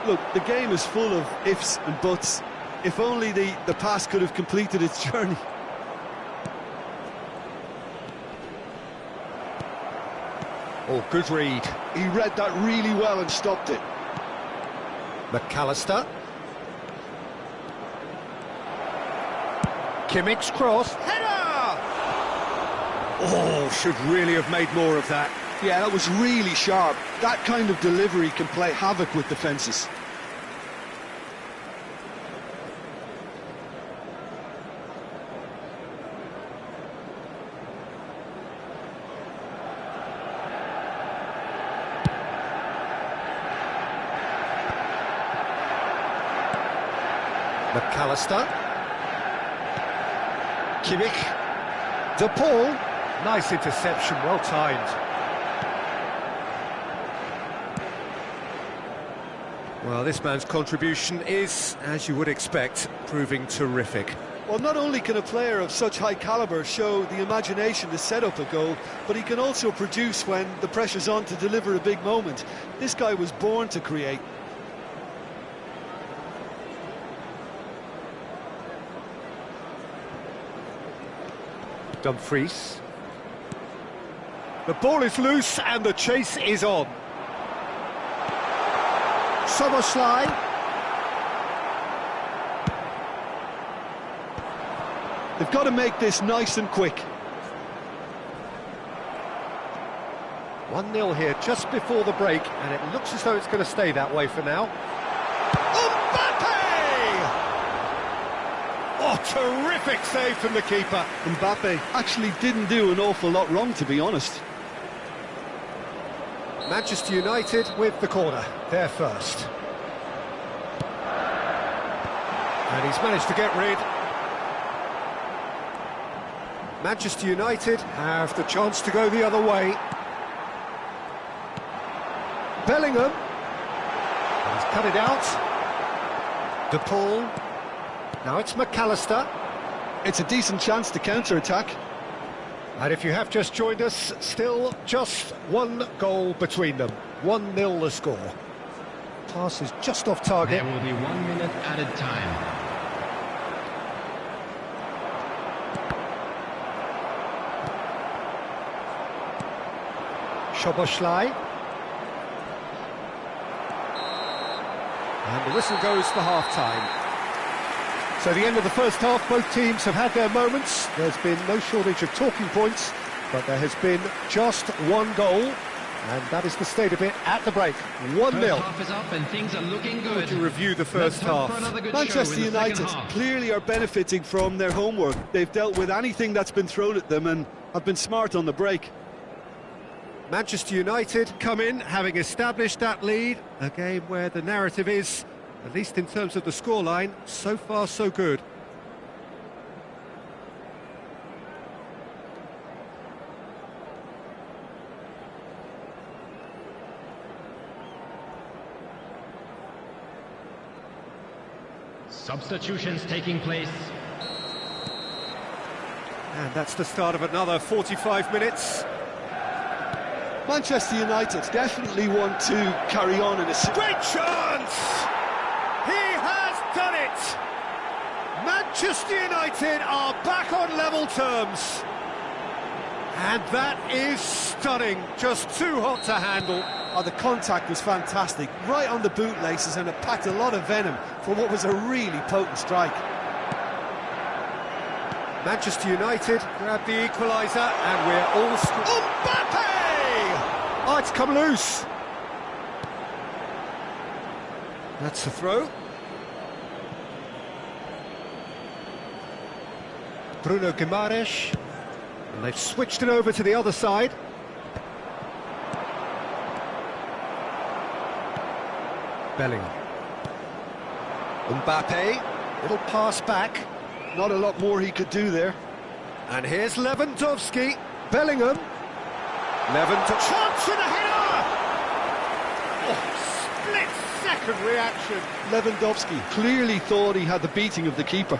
Look, the game is full of ifs and buts. If only the pass could have completed its journey. Oh, good read. He read that really well and stopped it. McAllister. Kimmich's cross. Header! Oh, should really have made more of that. Yeah, that was really sharp. That kind of delivery can play havoc with defences. McAllister. Kimmich. De Paul. Nice interception, well timed. Well, this man's contribution is, as you would expect, proving terrific. Well, not only can a player of such high calibre show the imagination to set up a goal, but he can also produce when the pressure's on to deliver a big moment. This guy was born to create. Dumfries. The ball is loose and the chase is on. Szoboszlai. They've got to make this nice and quick. 1-0 here just before the break, and it looks as though it's going to stay that way for now. Oh, terrific save from the keeper. Mbappe actually didn't do an awful lot wrong, to be honest. Manchester United with the corner, they're first. And he's managed to get rid. Manchester United have the chance to go the other way. Bellingham. He's cut it out. De Paul. Now it's McAllister. It's a decent chance to counter-attack. And if you have just joined us, still just one goal between them. 1-0 the score. Pass is just off target. There will be 1 minute added time. Szoboszlai. And the whistle goes for half-time. So the end of the first half, both teams have had their moments. There's been no shortage of talking points, but there has been just one goal, and that is the state of it at the break. 1-0. First half is up and things are looking good. To review the first Let's hope half. for another good Manchester show in the second United half. clearly are benefiting from their homework. They've dealt with anything that's been thrown at them and have been smart on the break. Manchester United come in having established that lead, a game where the narrative is, at least in terms of the scoreline, so far so good. Substitutions taking place. And that's the start of another 45 minutes. Manchester United definitely want to carry on in a... Great chance! He has done it! Manchester United are back on level terms. And that is stunning, just too hot to handle. Oh, the contact was fantastic, right on the bootlaces, and it packed a lot of venom for what was a really potent strike. Manchester United grab the equaliser, and we're all... Mbappe! Oh, it's come loose. That's a throw. Bruno Guimaraes. And they've switched it over to the other side. Bellingham. Mbappe. Little pass back. Not a lot more he could do there. And here's Lewandowski. Bellingham. Lewandowski. Chance and a header! Oh, split-second reaction. Lewandowski clearly thought he had the beating of the keeper.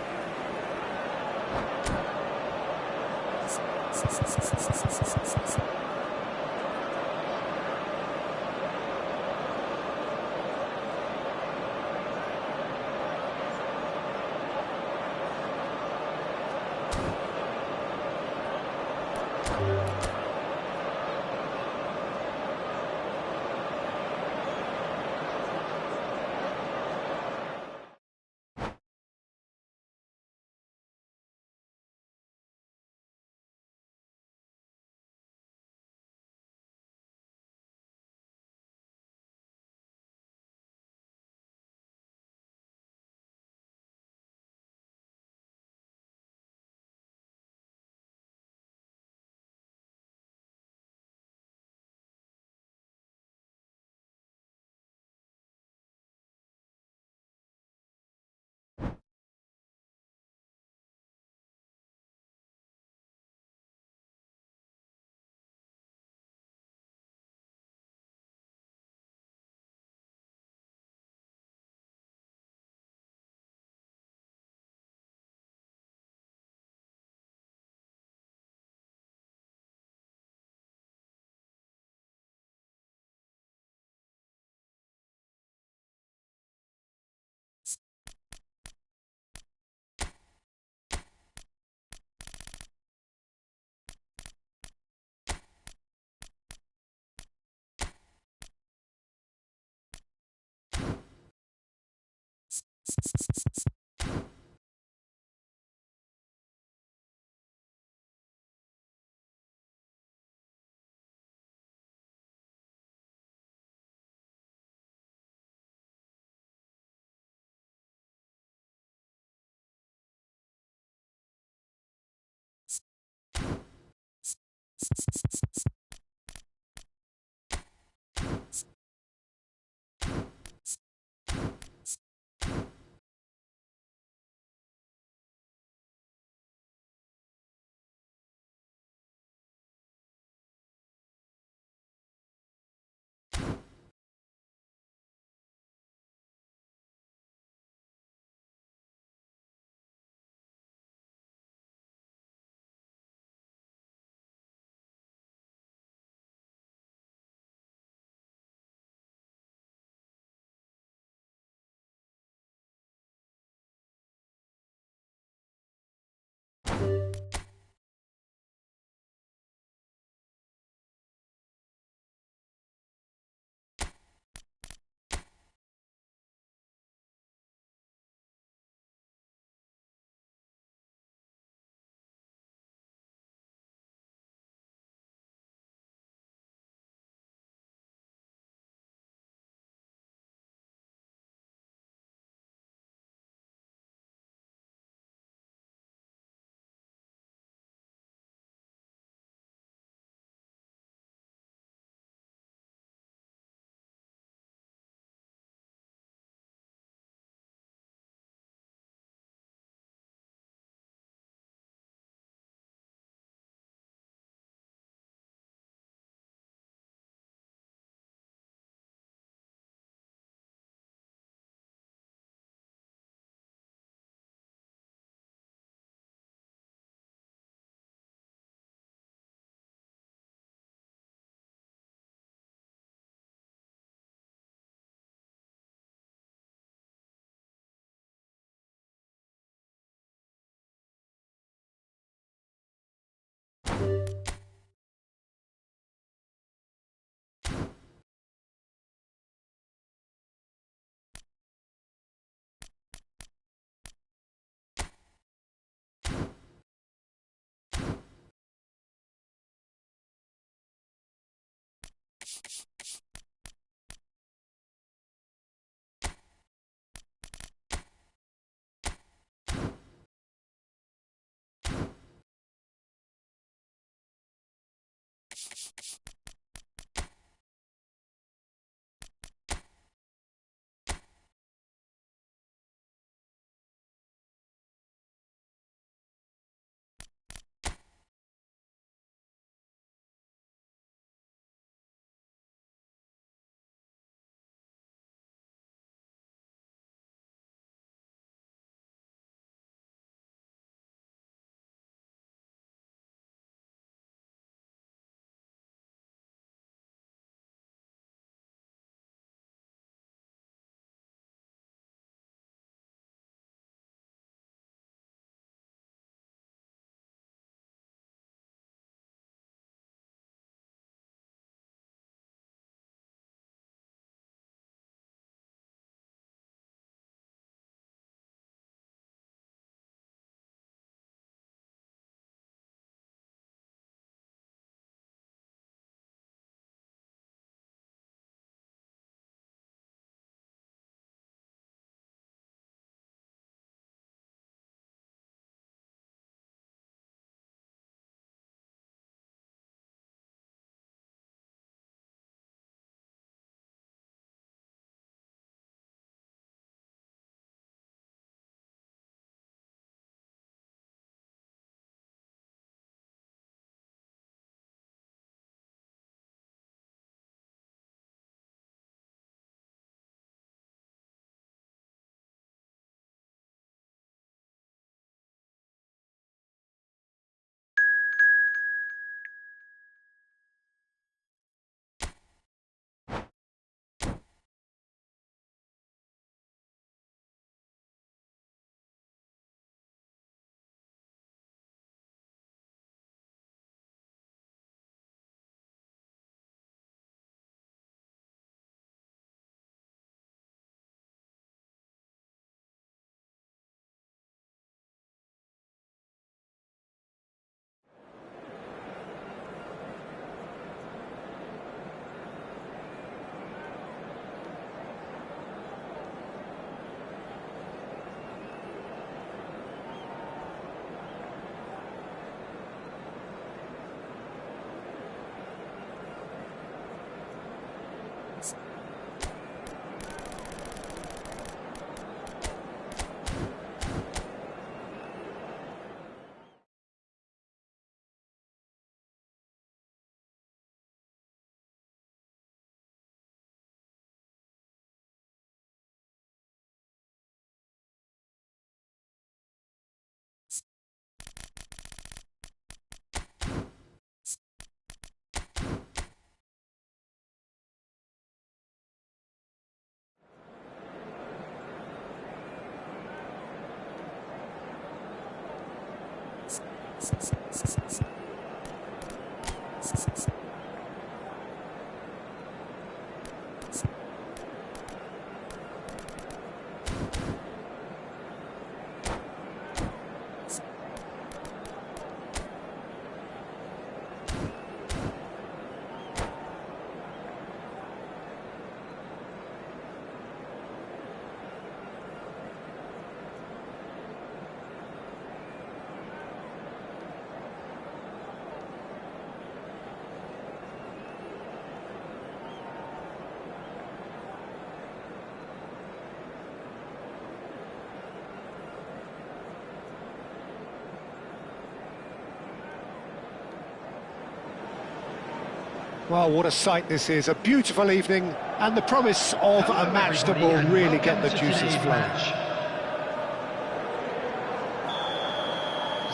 Well, what a sight this is, a beautiful evening, and the promise of a match that will really get the juices flowing.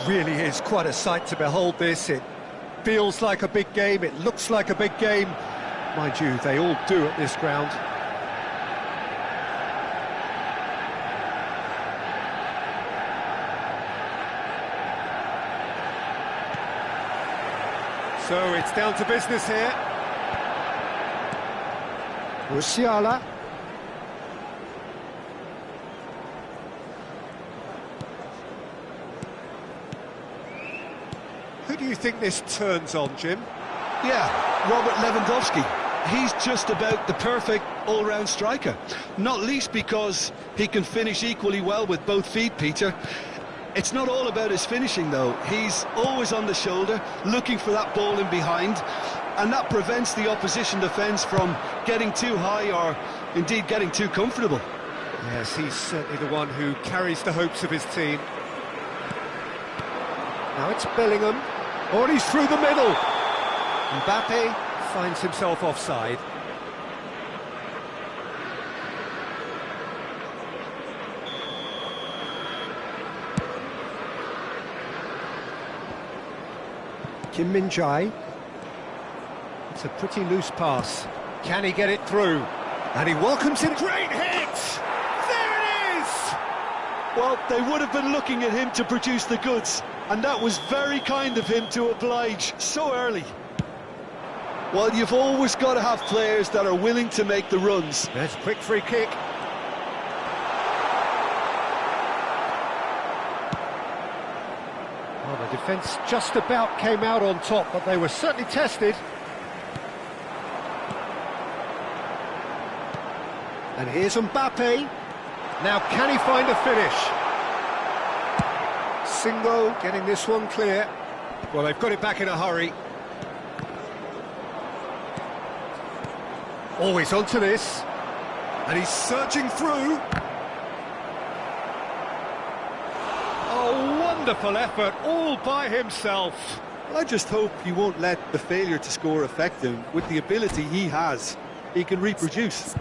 Really is quite a sight to behold this. It feels like a big game, it looks like a big game. Mind you, they all do at this ground. So it's down to business here. Musiala. Who do you think this turns on, Jim? Yeah, Robert Lewandowski. He's just about the perfect all-round striker. Not least because he can finish equally well with both feet, Peter. It's not all about his finishing, though. He's always on the shoulder, looking for that ball in behind, and that prevents the opposition defence from getting too high or, indeed, getting too comfortable. Yes, he's certainly the one who carries the hopes of his team. Now it's Bellingham. Oh, and he's through the middle. Mbappe finds himself offside. Kim Min-jae. It's a pretty loose pass. Can he get it through? And he welcomes it. Great hit! There it is! Well, they would have been looking at him to produce the goods, and that was very kind of him to oblige so early. Well, you've always got to have players that are willing to make the runs. There's a quick free kick. Well, the defence just about came out on top, but they were certainly tested. And here's Mbappe. Now, can he find a finish? Singo getting this one clear. Well, they've got it back in a hurry. Always onto this. And he's searching through. Oh, wonderful effort, all by himself. I just hope he won't let the failure to score affect him. With the ability he has, he can reproduce.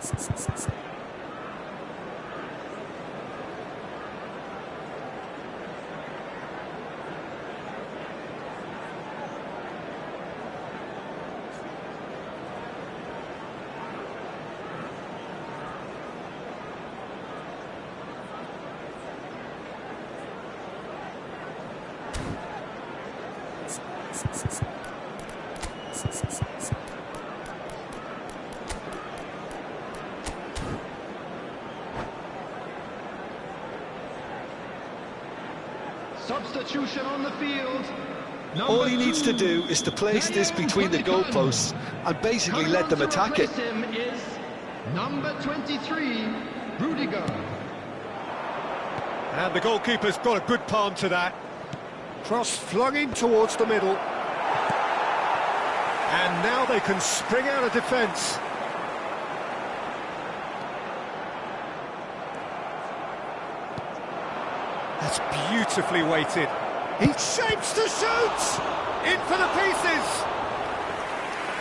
Substitution on the field. All he needs to do is to place this between the goalposts and basically let them attack it. Him is number 23, Rudiger. And the goalkeeper's got a good palm to that. Cross flung in towards the middle. And now they can spring out of defence. That's beautifully weighted. He shapes to shoot! In for the pieces!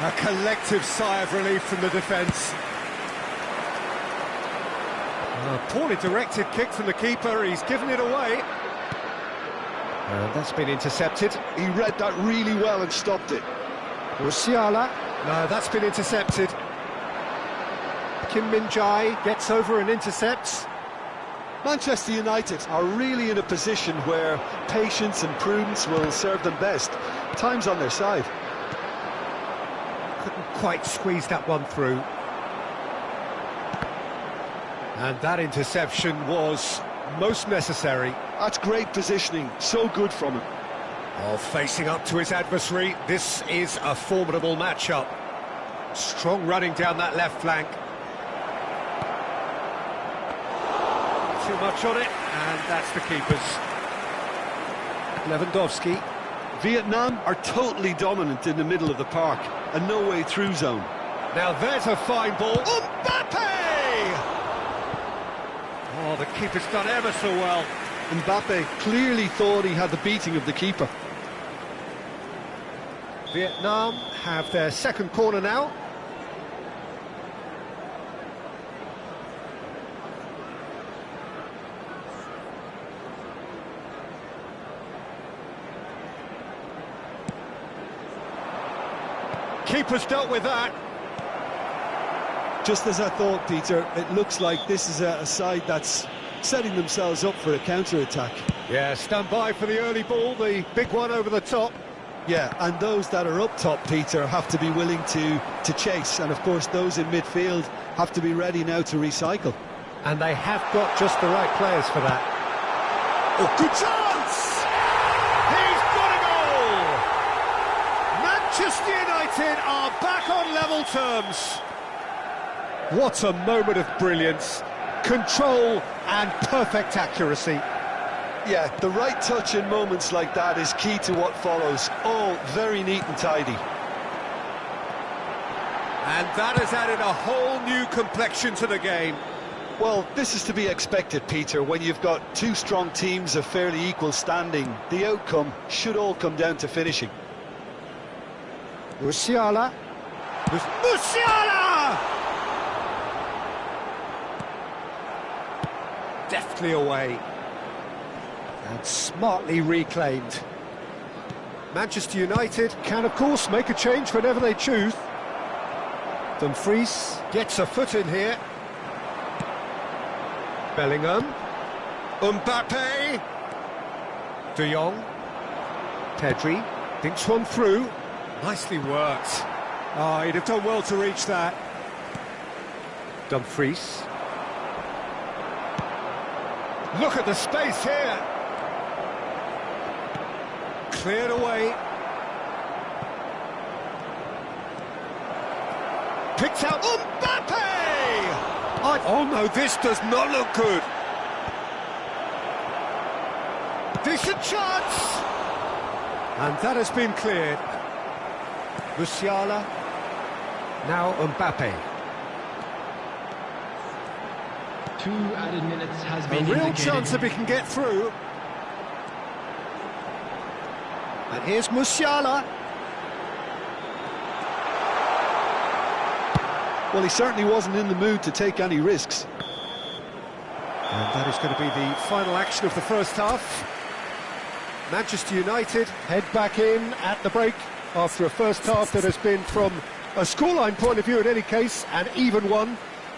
A collective sigh of relief from the defence. A poorly directed kick from the keeper, he's given it away. And that's been intercepted. He read that really well and stopped it. Musiala. No, that's been intercepted. Kim Min-jae gets over and intercepts. Manchester United are really in a position where patience and prudence will serve them best. Time's on their side. Couldn't quite squeeze that one through. And that interception was most necessary. That's great positioning, so good from him. Oh, facing up to his adversary, this is a formidable matchup. Strong running down that left flank. Too much on it, and that's the keeper's. Lewandowski. Vietnam are totally dominant in the middle of the park, a no-way through zone. Now there's a fine ball. Mbappe! Oh, the keeper's done ever so well. Mbappe clearly thought he had the beating of the keeper. Vietnam have their second corner now. Keeper's dealt with that. Just as I thought, Peter, it looks like this is a side that's setting themselves up for a counter-attack. Yeah, stand by for the early ball, the big one over the top. Yeah, and those that are up top, Peter, have to be willing to chase. And, of course, those in midfield have to be ready now to recycle. And they have got just the right players for that. Oh, good chance! He's got a goal! Manchester United are back on level terms. What a moment of brilliance. Control and perfect accuracy. Yeah, the right touch in moments like that is key to what follows. All very neat and tidy. And that has added a whole new complexion to the game. Well, this is to be expected, Peter, when you've got two strong teams of fairly equal standing. The outcome should all come down to finishing. Musiala. Musiala! Deftly away. And smartly reclaimed. Manchester United can, of course, make a change whenever they choose. Dumfries gets a foot in here. Bellingham. Mbappe. De Jong. Pedri thinks one through. Nicely worked. Oh, he'd have done well to reach that. Dumfries. Look at the space here. Cleared away. Picked out Mbappe! Oh no, this does not look good. Decent chance! And that has been cleared. Musiala. Now Mbappe. 2 added minutes has A been real indicated. chance if he can get through. And here's Musiala. Well, he certainly wasn't in the mood to take any risks. And that is going to be the final action of the first half. Manchester United head back in at the break after a first half that has been, from a scoreline point of view in any case, an even one.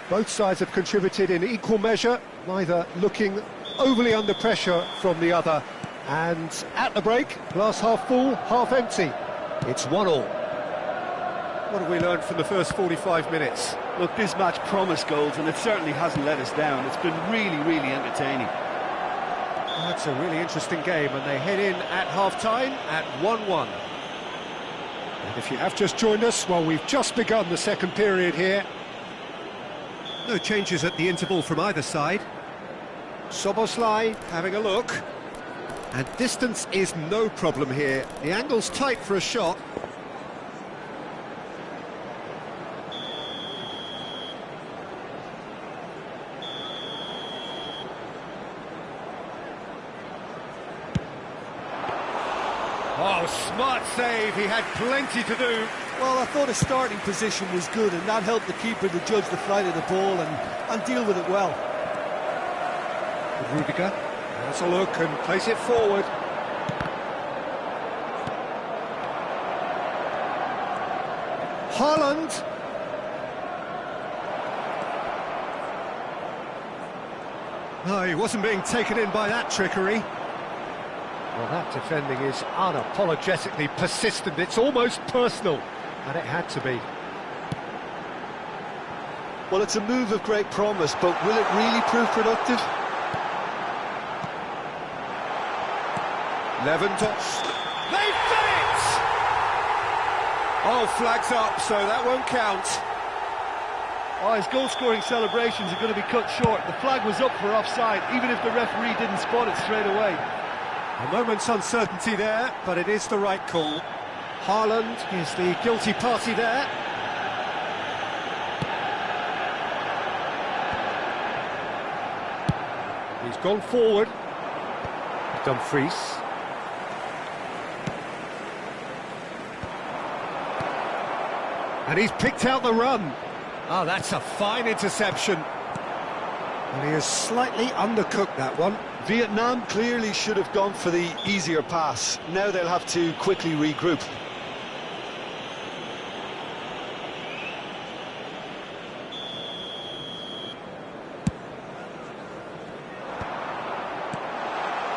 Both sides have contributed in equal measure, neither looking overly under pressure from the other. And at the break, glass half full, half empty. It's 1-1. What have we learned from the first 45 minutes? Look, this match promised goals, and it certainly hasn't let us down. It's been really, really entertaining. That's a really interesting game, and they head in at half-time at 1-1. And if you have just joined us, well, we've just begun the second period here. No changes at the interval from either side. Szoboszlai having a look. And distance is no problem here. The angle's tight for a shot. Oh, smart save. He had plenty to do. Well, I thought his starting position was good, and that helped the keeper to judge the flight of the ball and deal with it well. Rudiger has a look and plays it forward. Haaland. Oh, he wasn't being taken in by that trickery. Well, that defending is unapologetically persistent. It's almost personal, and it had to be. Well, it's a move of great promise, but will it really prove productive? Lewandowski. They've done it! Oh, flags up, so that won't count. Oh, his goal-scoring celebrations are going to be cut short. The flag was up for offside, even if the referee didn't spot it straight away. A moment's uncertainty there, but it is the right call. Haaland is the guilty party there. He's gone forward. Dumfries. And he's picked out the run. Oh, that's a fine interception. And he has slightly undercooked that one. Vietnam clearly should have gone for the easier pass. Now they'll have to quickly regroup.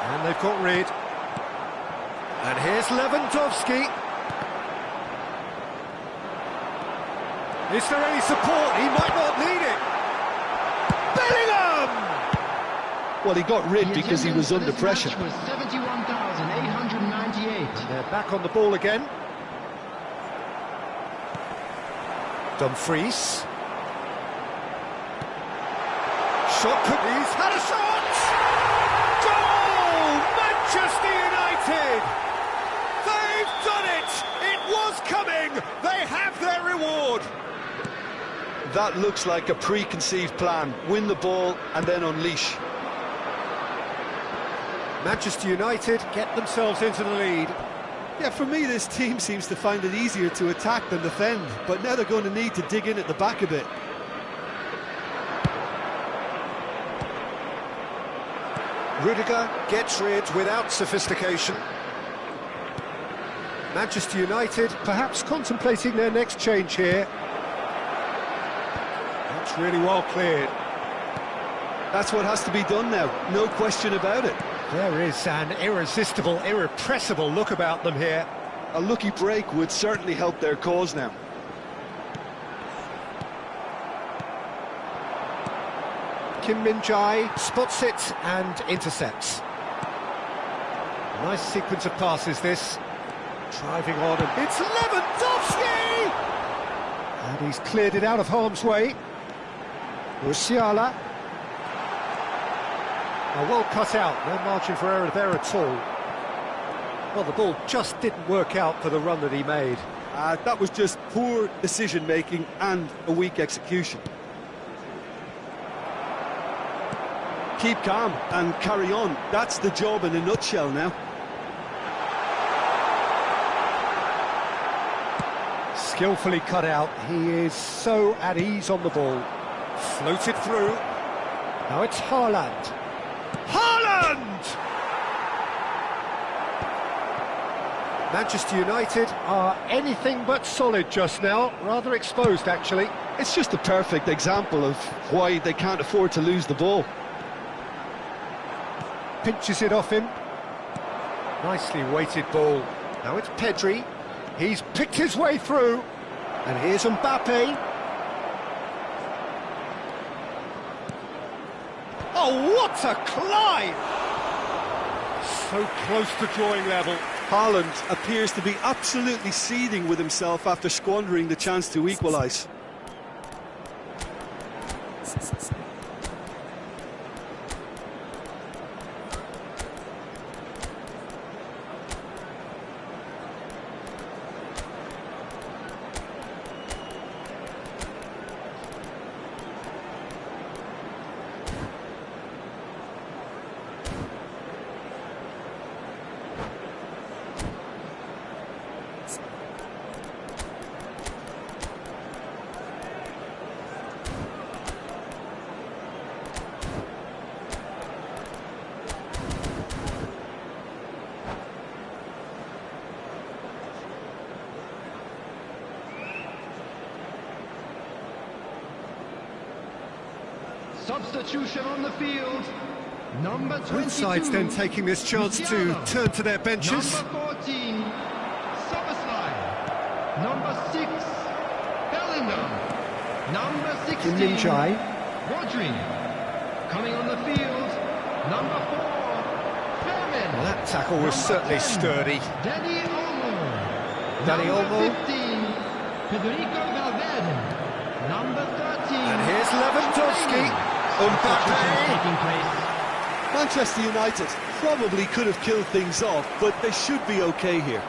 And they've got rid. And here's Lewandowski. Is there any support? He might not need it. Bellingham! Well, he got rid because he was under pressure. Was 71,898. They're back on the ball again. Dumfries. Shot could... He's had a shot! Goal! Manchester United! They've done it! It was coming! They have their reward! That looks like a preconceived plan. Win the ball and then unleash. Manchester United get themselves into the lead. Yeah, for me, this team seems to find it easier to attack than defend, but now they're going to need to dig in at the back a bit. Rudiger gets rid without sophistication. Manchester United perhaps contemplating their next change here. That's really well cleared. That's what has to be done now, no question about it. There is an irresistible, irrepressible look about them here. A lucky break would certainly help their cause now. Kim Min-jae spots it and intercepts. Nice sequence of passes this. Driving on, and it's Lewandowski! And he's cleared it out of harm's way. Musiala. Well cut out, no margin for error there at all. Well, the ball just didn't work out for the run that he made. That was just poor decision-making and a weak execution. Keep calm and carry on. That's the job in a nutshell now. Skillfully cut out. He is so at ease on the ball. Floated through. Now it's Haaland. Haaland! Manchester United are anything but solid just now. Rather exposed, actually. It's just a perfect example of why they can't afford to lose the ball. Pinches it off him. Nicely weighted ball. Now it's Pedri. He's picked his way through. And here's Mbappe. Oh, what a climb! So close to drawing level. Haaland appears to be absolutely seething with himself after squandering the chance to equalise. Substitution on the field. Number 22. Both sides then taking this chance to Musiala. turn to their benches. Number 14, Soboslai. Number 6, Bellingham. Number 16, Kim Min-jae. Rodri. Coming on the field, number 4, Fermin. Well, that tackle was Number certainly 10, sturdy. Dani Olmo. Dani Number Olmo. 15, Federico Valverde. Number 13. And here's Lewandowski. Substitutions Mbappe. taking place. Manchester United probably could have killed things off, but they should be okay here.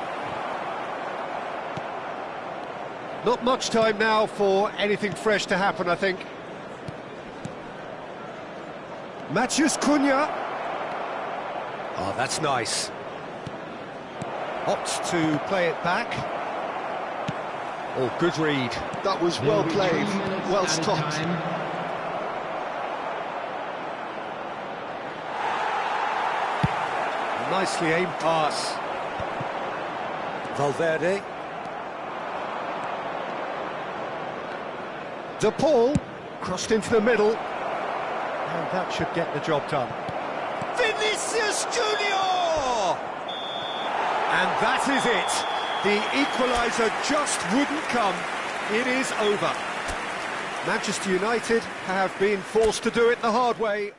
Not much time now for anything fresh to happen, I think. Matheus Cunha. Oh, that's nice. Opts to play it back. Oh, good read. That was There well will be played, 2 minutes well added stopped. time. Nicely aimed pass. Valverde. De Paul crossed into the middle, and that should get the job done. Vinicius Junior! And that is it. The equaliser just wouldn't come. It is over. Manchester United have been forced to do it the hard way.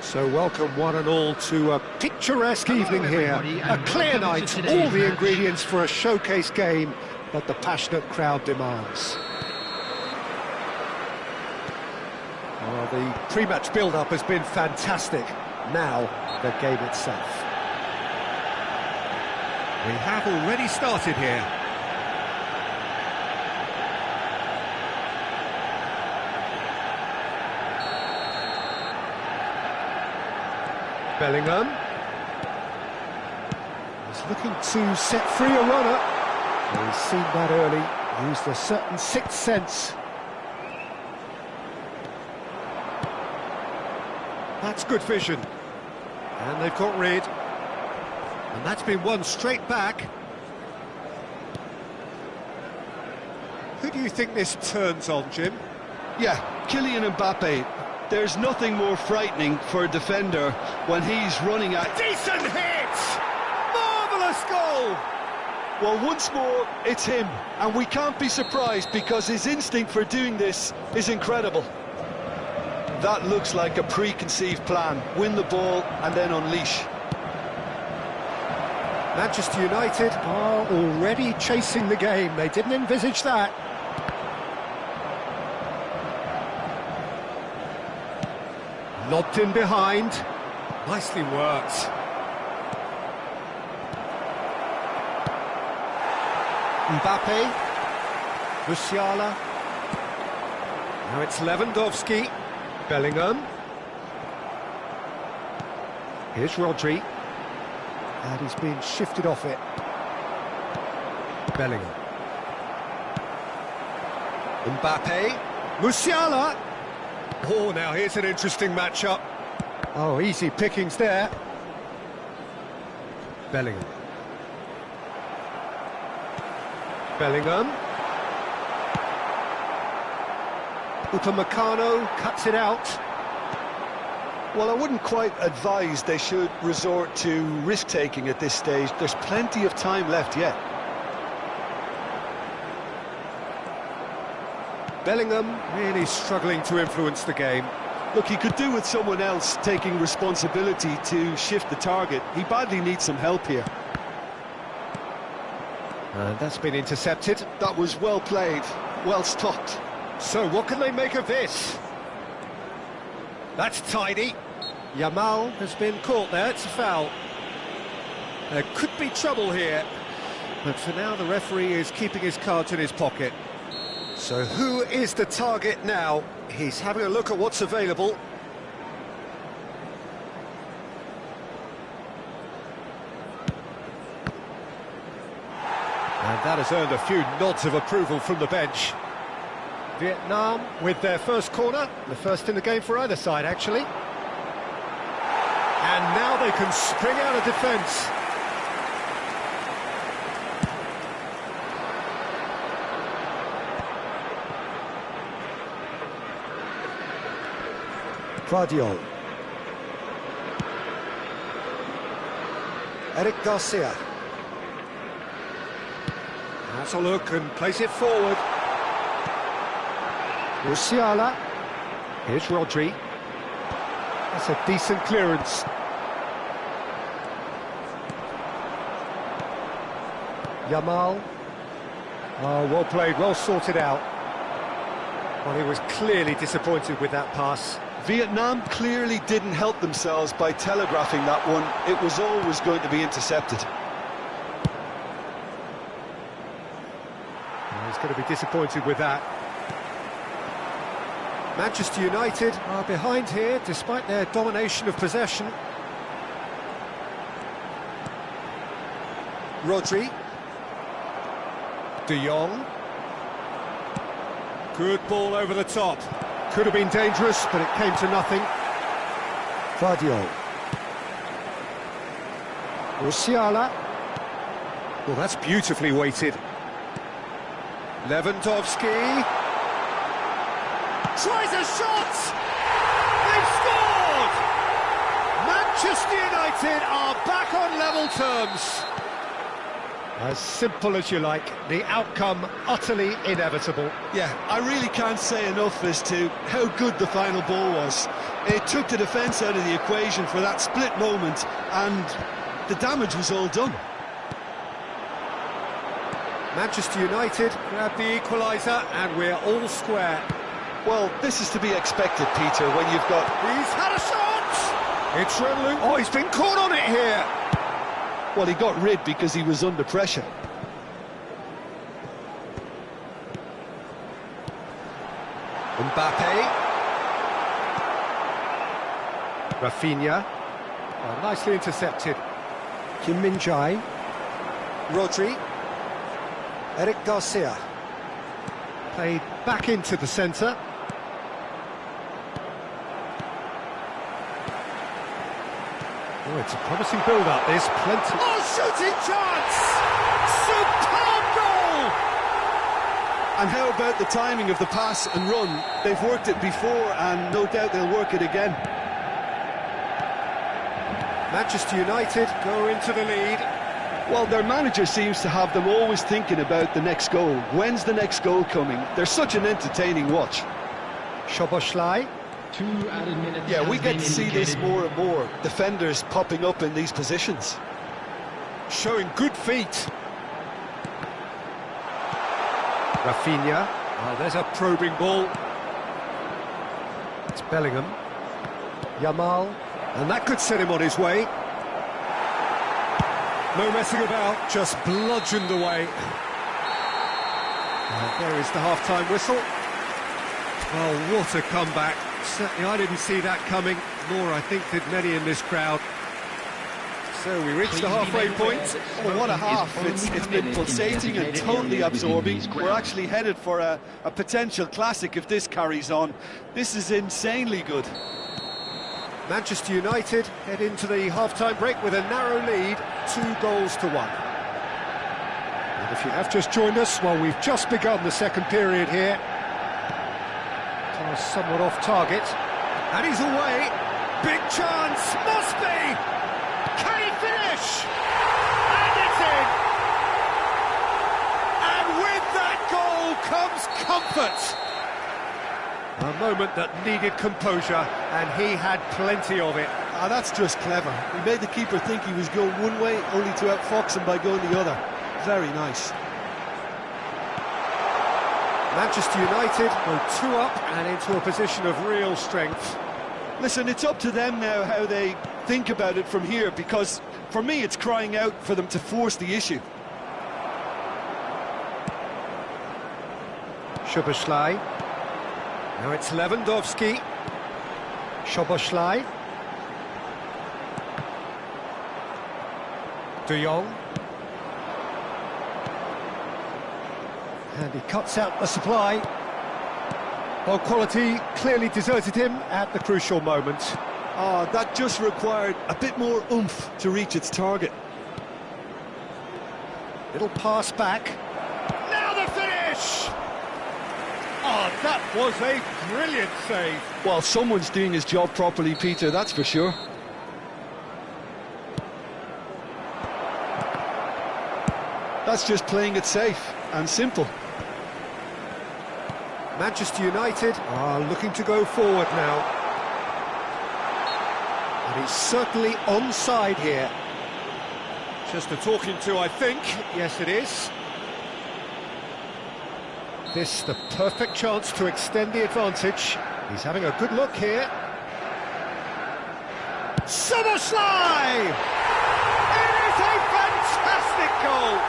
So welcome one and all to a picturesque evening here. A clear night, all the ingredients for a showcase game that the passionate crowd demands. Well, the pre-match build-up has been fantastic. Now, the game itself. We have already started here. Bellingham. He's looking to set free a runner. He's seen that early. Used a certain sixth sense. That's good vision. And they've got rid. And that's been won straight back. Who do you think this turns on, Jim? Yeah, Kylian Mbappe. There's nothing more frightening for a defender when he's running at... Decent hit! Marvellous goal! Well, once more, it's him. And we can't be surprised because his instinct for doing this is incredible. That looks like a preconceived plan. Win the ball and then unleash. Manchester United are already chasing the game. They didn't envisage that. Lobbed in behind. Nicely worked. Mbappe. Musiala. Now it's Lewandowski. Bellingham. Here's Rodri. And he's been shifted off it. Bellingham. Mbappe. Musiala. Oh, now here's an interesting matchup. Oh, easy pickings there. Bellingham. Bellingham. Upamecano cuts it out. Well, I wouldn't quite advise they should resort to risk-taking at this stage. There's plenty of time left yet. Bellingham really struggling to influence the game. Look, he could do with someone else taking responsibility to shift the target. He badly needs some help here. And that's been intercepted. That was well played, well stopped. So what can they make of this? That's tidy. Yamal has been caught there, it's a foul. There could be trouble here. But for now the referee is keeping his cards in his pocket. So who is the target now? He's having a look at what's available. And that has earned a few nods of approval from the bench. Vietnam with their first corner, the first in the game for either side, actually. And now they can spring out of defence. Gvardiol. Eric Garcia. That's a look and plays it forward. Musiala. Here's Rodri. That's a decent clearance. Yamal. Oh, well played, well sorted out. Well, he was clearly disappointed with that pass. Vietnam clearly didn't help themselves by telegraphing that one. It was always going to be intercepted. He's going to be disappointed with that. Manchester United are behind here, despite their domination of possession. Rodri. De Jong. Good ball over the top. Could have been dangerous, but it came to nothing. Gvardiol. Musiala. Well, that's beautifully weighted. Lewandowski. Tries a shot! They've scored! Manchester United are back on level terms. As simple as you like, the outcome utterly inevitable. Yeah, I really can't say enough as to how good the final ball was. It took the defence out of the equation for that split moment, and the damage was all done. Manchester United grab the equaliser, and we're all square. Well, this is to be expected, Peter, when you've got... He's had a shot! It's resolute. Oh, he's been caught on it here. Well, he got rid because he was under pressure. Mbappe. Rafinha. Oh, nicely intercepted. Kim Min-jae. Rodri. Eric Garcia. Played back into the centre. Oh, it's a promising build-up, this. Plenty... Oh, shooting chance! Superb goal! And how about the timing of the pass and run? They've worked it before, and no doubt they'll work it again. Manchester United go into the lead. Well, their manager seems to have them always thinking about the next goal. When's the next goal coming? They're such an entertaining watch. Szoboszlai. 2 added minutes. Yeah, we get to see this indicated. more and more. Defenders popping up in these positions. Showing good feet. Rafinha. Oh, there's a probing ball. It's Bellingham. Yamal. And that could set him on his way. No messing about, just bludgeoned away. There is the half-time whistle. Oh, what a comeback. Certainly I didn't see that coming, nor I think did many in this crowd. So we reached the halfway point. Oh, what a half. It's been pulsating and totally absorbing. We're actually headed for a potential classic if this carries on. This is insanely good. Manchester United head into the half-time break with a narrow lead, 2-1. And if you have just joined us, well, we've just begun the second period here. Somewhat off target, and he's away. Big chance, must be. Can he finish? And it's in. And with that goal comes comfort. A moment that needed composure, and he had plenty of it. Ah, that's just clever. He made the keeper think he was going one way, only to outfox him by going the other. Very nice. Manchester United go 2 up and into a position of real strength. Listen, it's up to them now how they think about it from here, because for me it's crying out for them to force the issue. Szoboszlai. Now it's Lewandowski. Szoboszlai. De Jong. And he cuts out the supply. Well, quality clearly deserted him at the crucial moment. Ah, that just required a bit more oomph to reach its target. Little pass back. Now the finish! Oh, that was a brilliant save. Well, someone's doing his job properly, Peter, that's for sure. That's just playing it safe and simple. Manchester United are looking to go forward now. And he's certainly onside here. Just a talking to, I think. Yes, it is. This the perfect chance to extend the advantage. He's having a good look here. Szoboszlai! It is a fantastic goal!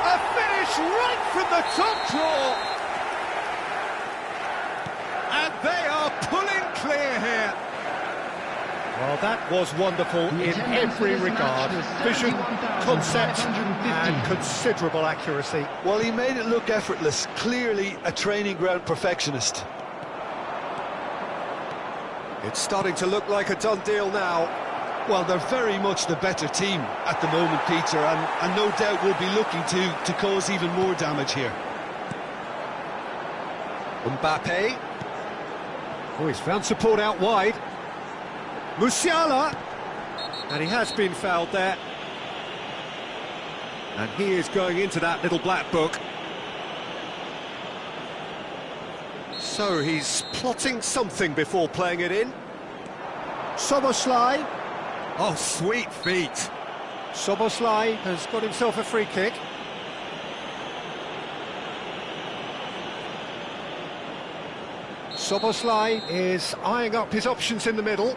A finish right from the top draw! And they are pulling clear here. Well, that was wonderful in every regard. Vision, concept, and considerable accuracy. Well, he made it look effortless. Clearly a training ground perfectionist. It's starting to look like a done deal now. Well, they're very much the better team at the moment, Peter, and no doubt will be looking to cause even more damage here. Mbappe. Oh, he's found support out wide. Musiala. And he has been fouled there. And he is going into that little black book. So he's plotting something before playing it in. Szoboszlai. Oh, sweet feet. Szoboszlai has got himself a free kick. Szoboszlai is eyeing up his options in the middle.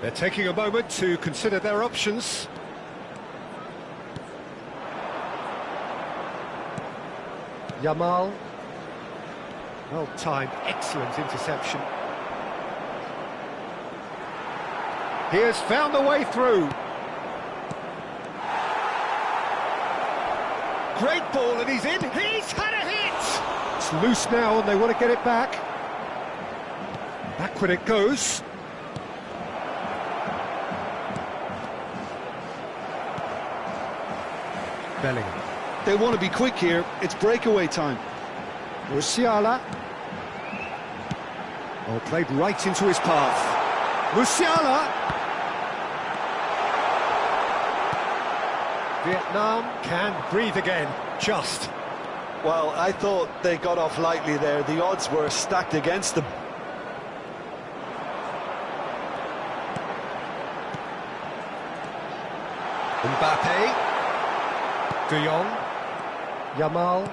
They're taking a moment to consider their options. Yamal. Well timed, excellent interception. He has found the way through. Great ball, and he's in. He's had a hit! It's loose now and they want to get it back. Backward it goes. Bellingham. They want to be quick here. It's breakaway time. Musiala. Oh, played right into his path. Musiala. Vietnam can breathe again, just. Well, I thought they got off lightly there. The odds were stacked against them. Mbappe. De Jong. Yamal.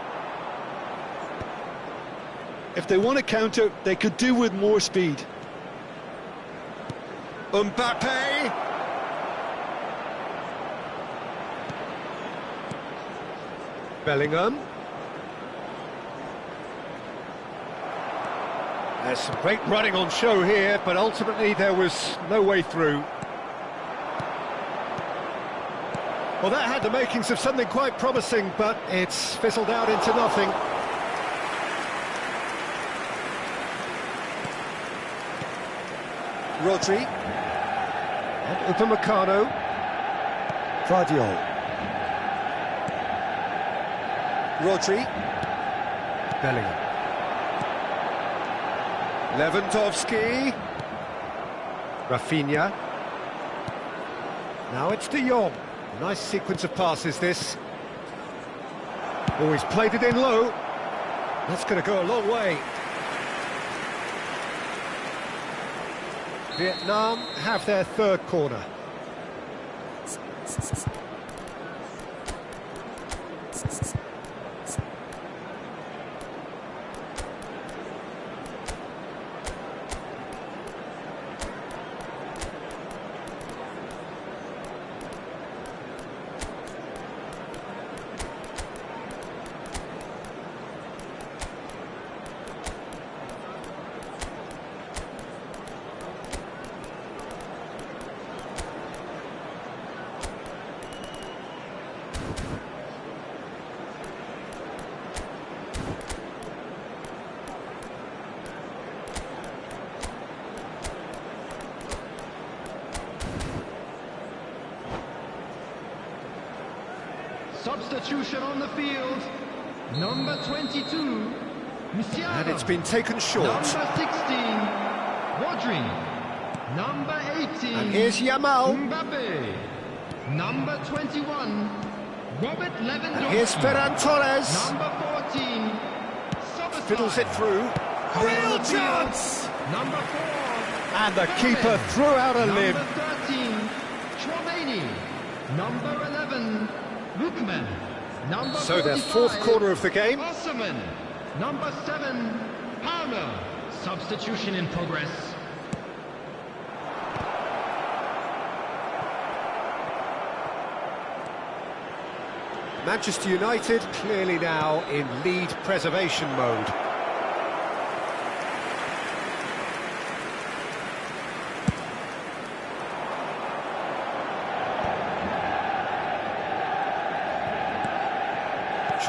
If they want to counter, they could do with more speed. Mbappe. Bellingham. There's some great running on show here, but ultimately there was no way through. Well, that had the makings of something quite promising, but it's fizzled out into nothing. Rodri. And Upamecano. Gvardiol. Rodri. Bellingham. Lewandowski. Rafinha. Now it's De Jong. Nice sequence of passes, this. Oh, he's played it in low. That's going to go a long way. Vietnam have their third corner. Substitution on the field. Number 22, Musiala. And it's been taken short. Number 16, Rodri. Number 18, And here's Yamal. Mbappe. Number 21, Robert Lewandowski. And here's Ferran Torres. Number 14, Szoboszlai. Fiddles it through. Real chance! Number 4, And the keeper threw out a limb. Number 13, Chouameni. Number 11, Lookman. Number So their 45, fourth quarter of the game. Osman. Number 7, Palmer. Substitution in progress. Manchester United clearly now in lead preservation mode.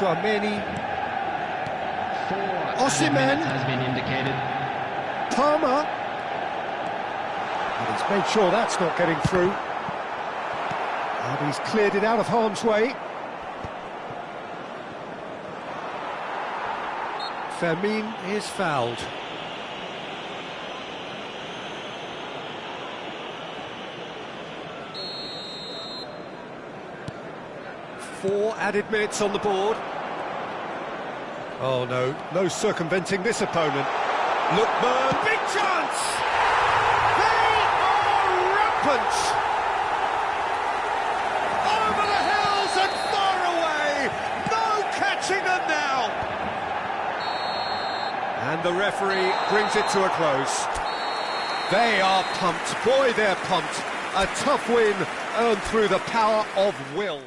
Chouameni. Osimhen. Has been indicated. Palmer. And he's made sure that's not getting through. And he's cleared it out of harm's way. Fermin is fouled. Four added minutes on the board. Oh no, no circumventing this opponent. Lookman, big chance! They are rampant! Over the hills and far away! No catching them now! And the referee brings it to a close. They are pumped. Boy, they're pumped. A tough win earned through the power of will.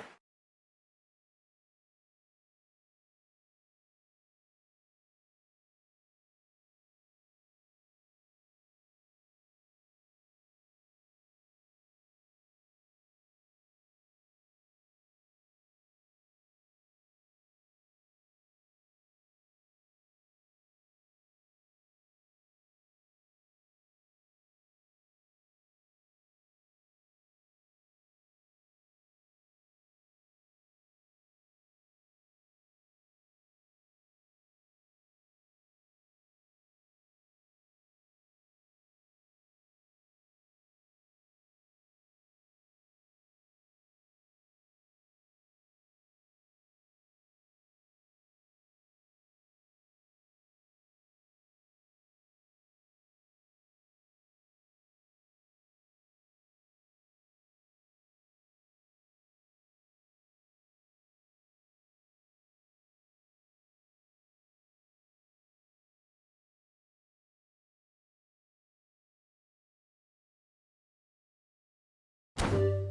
Peter.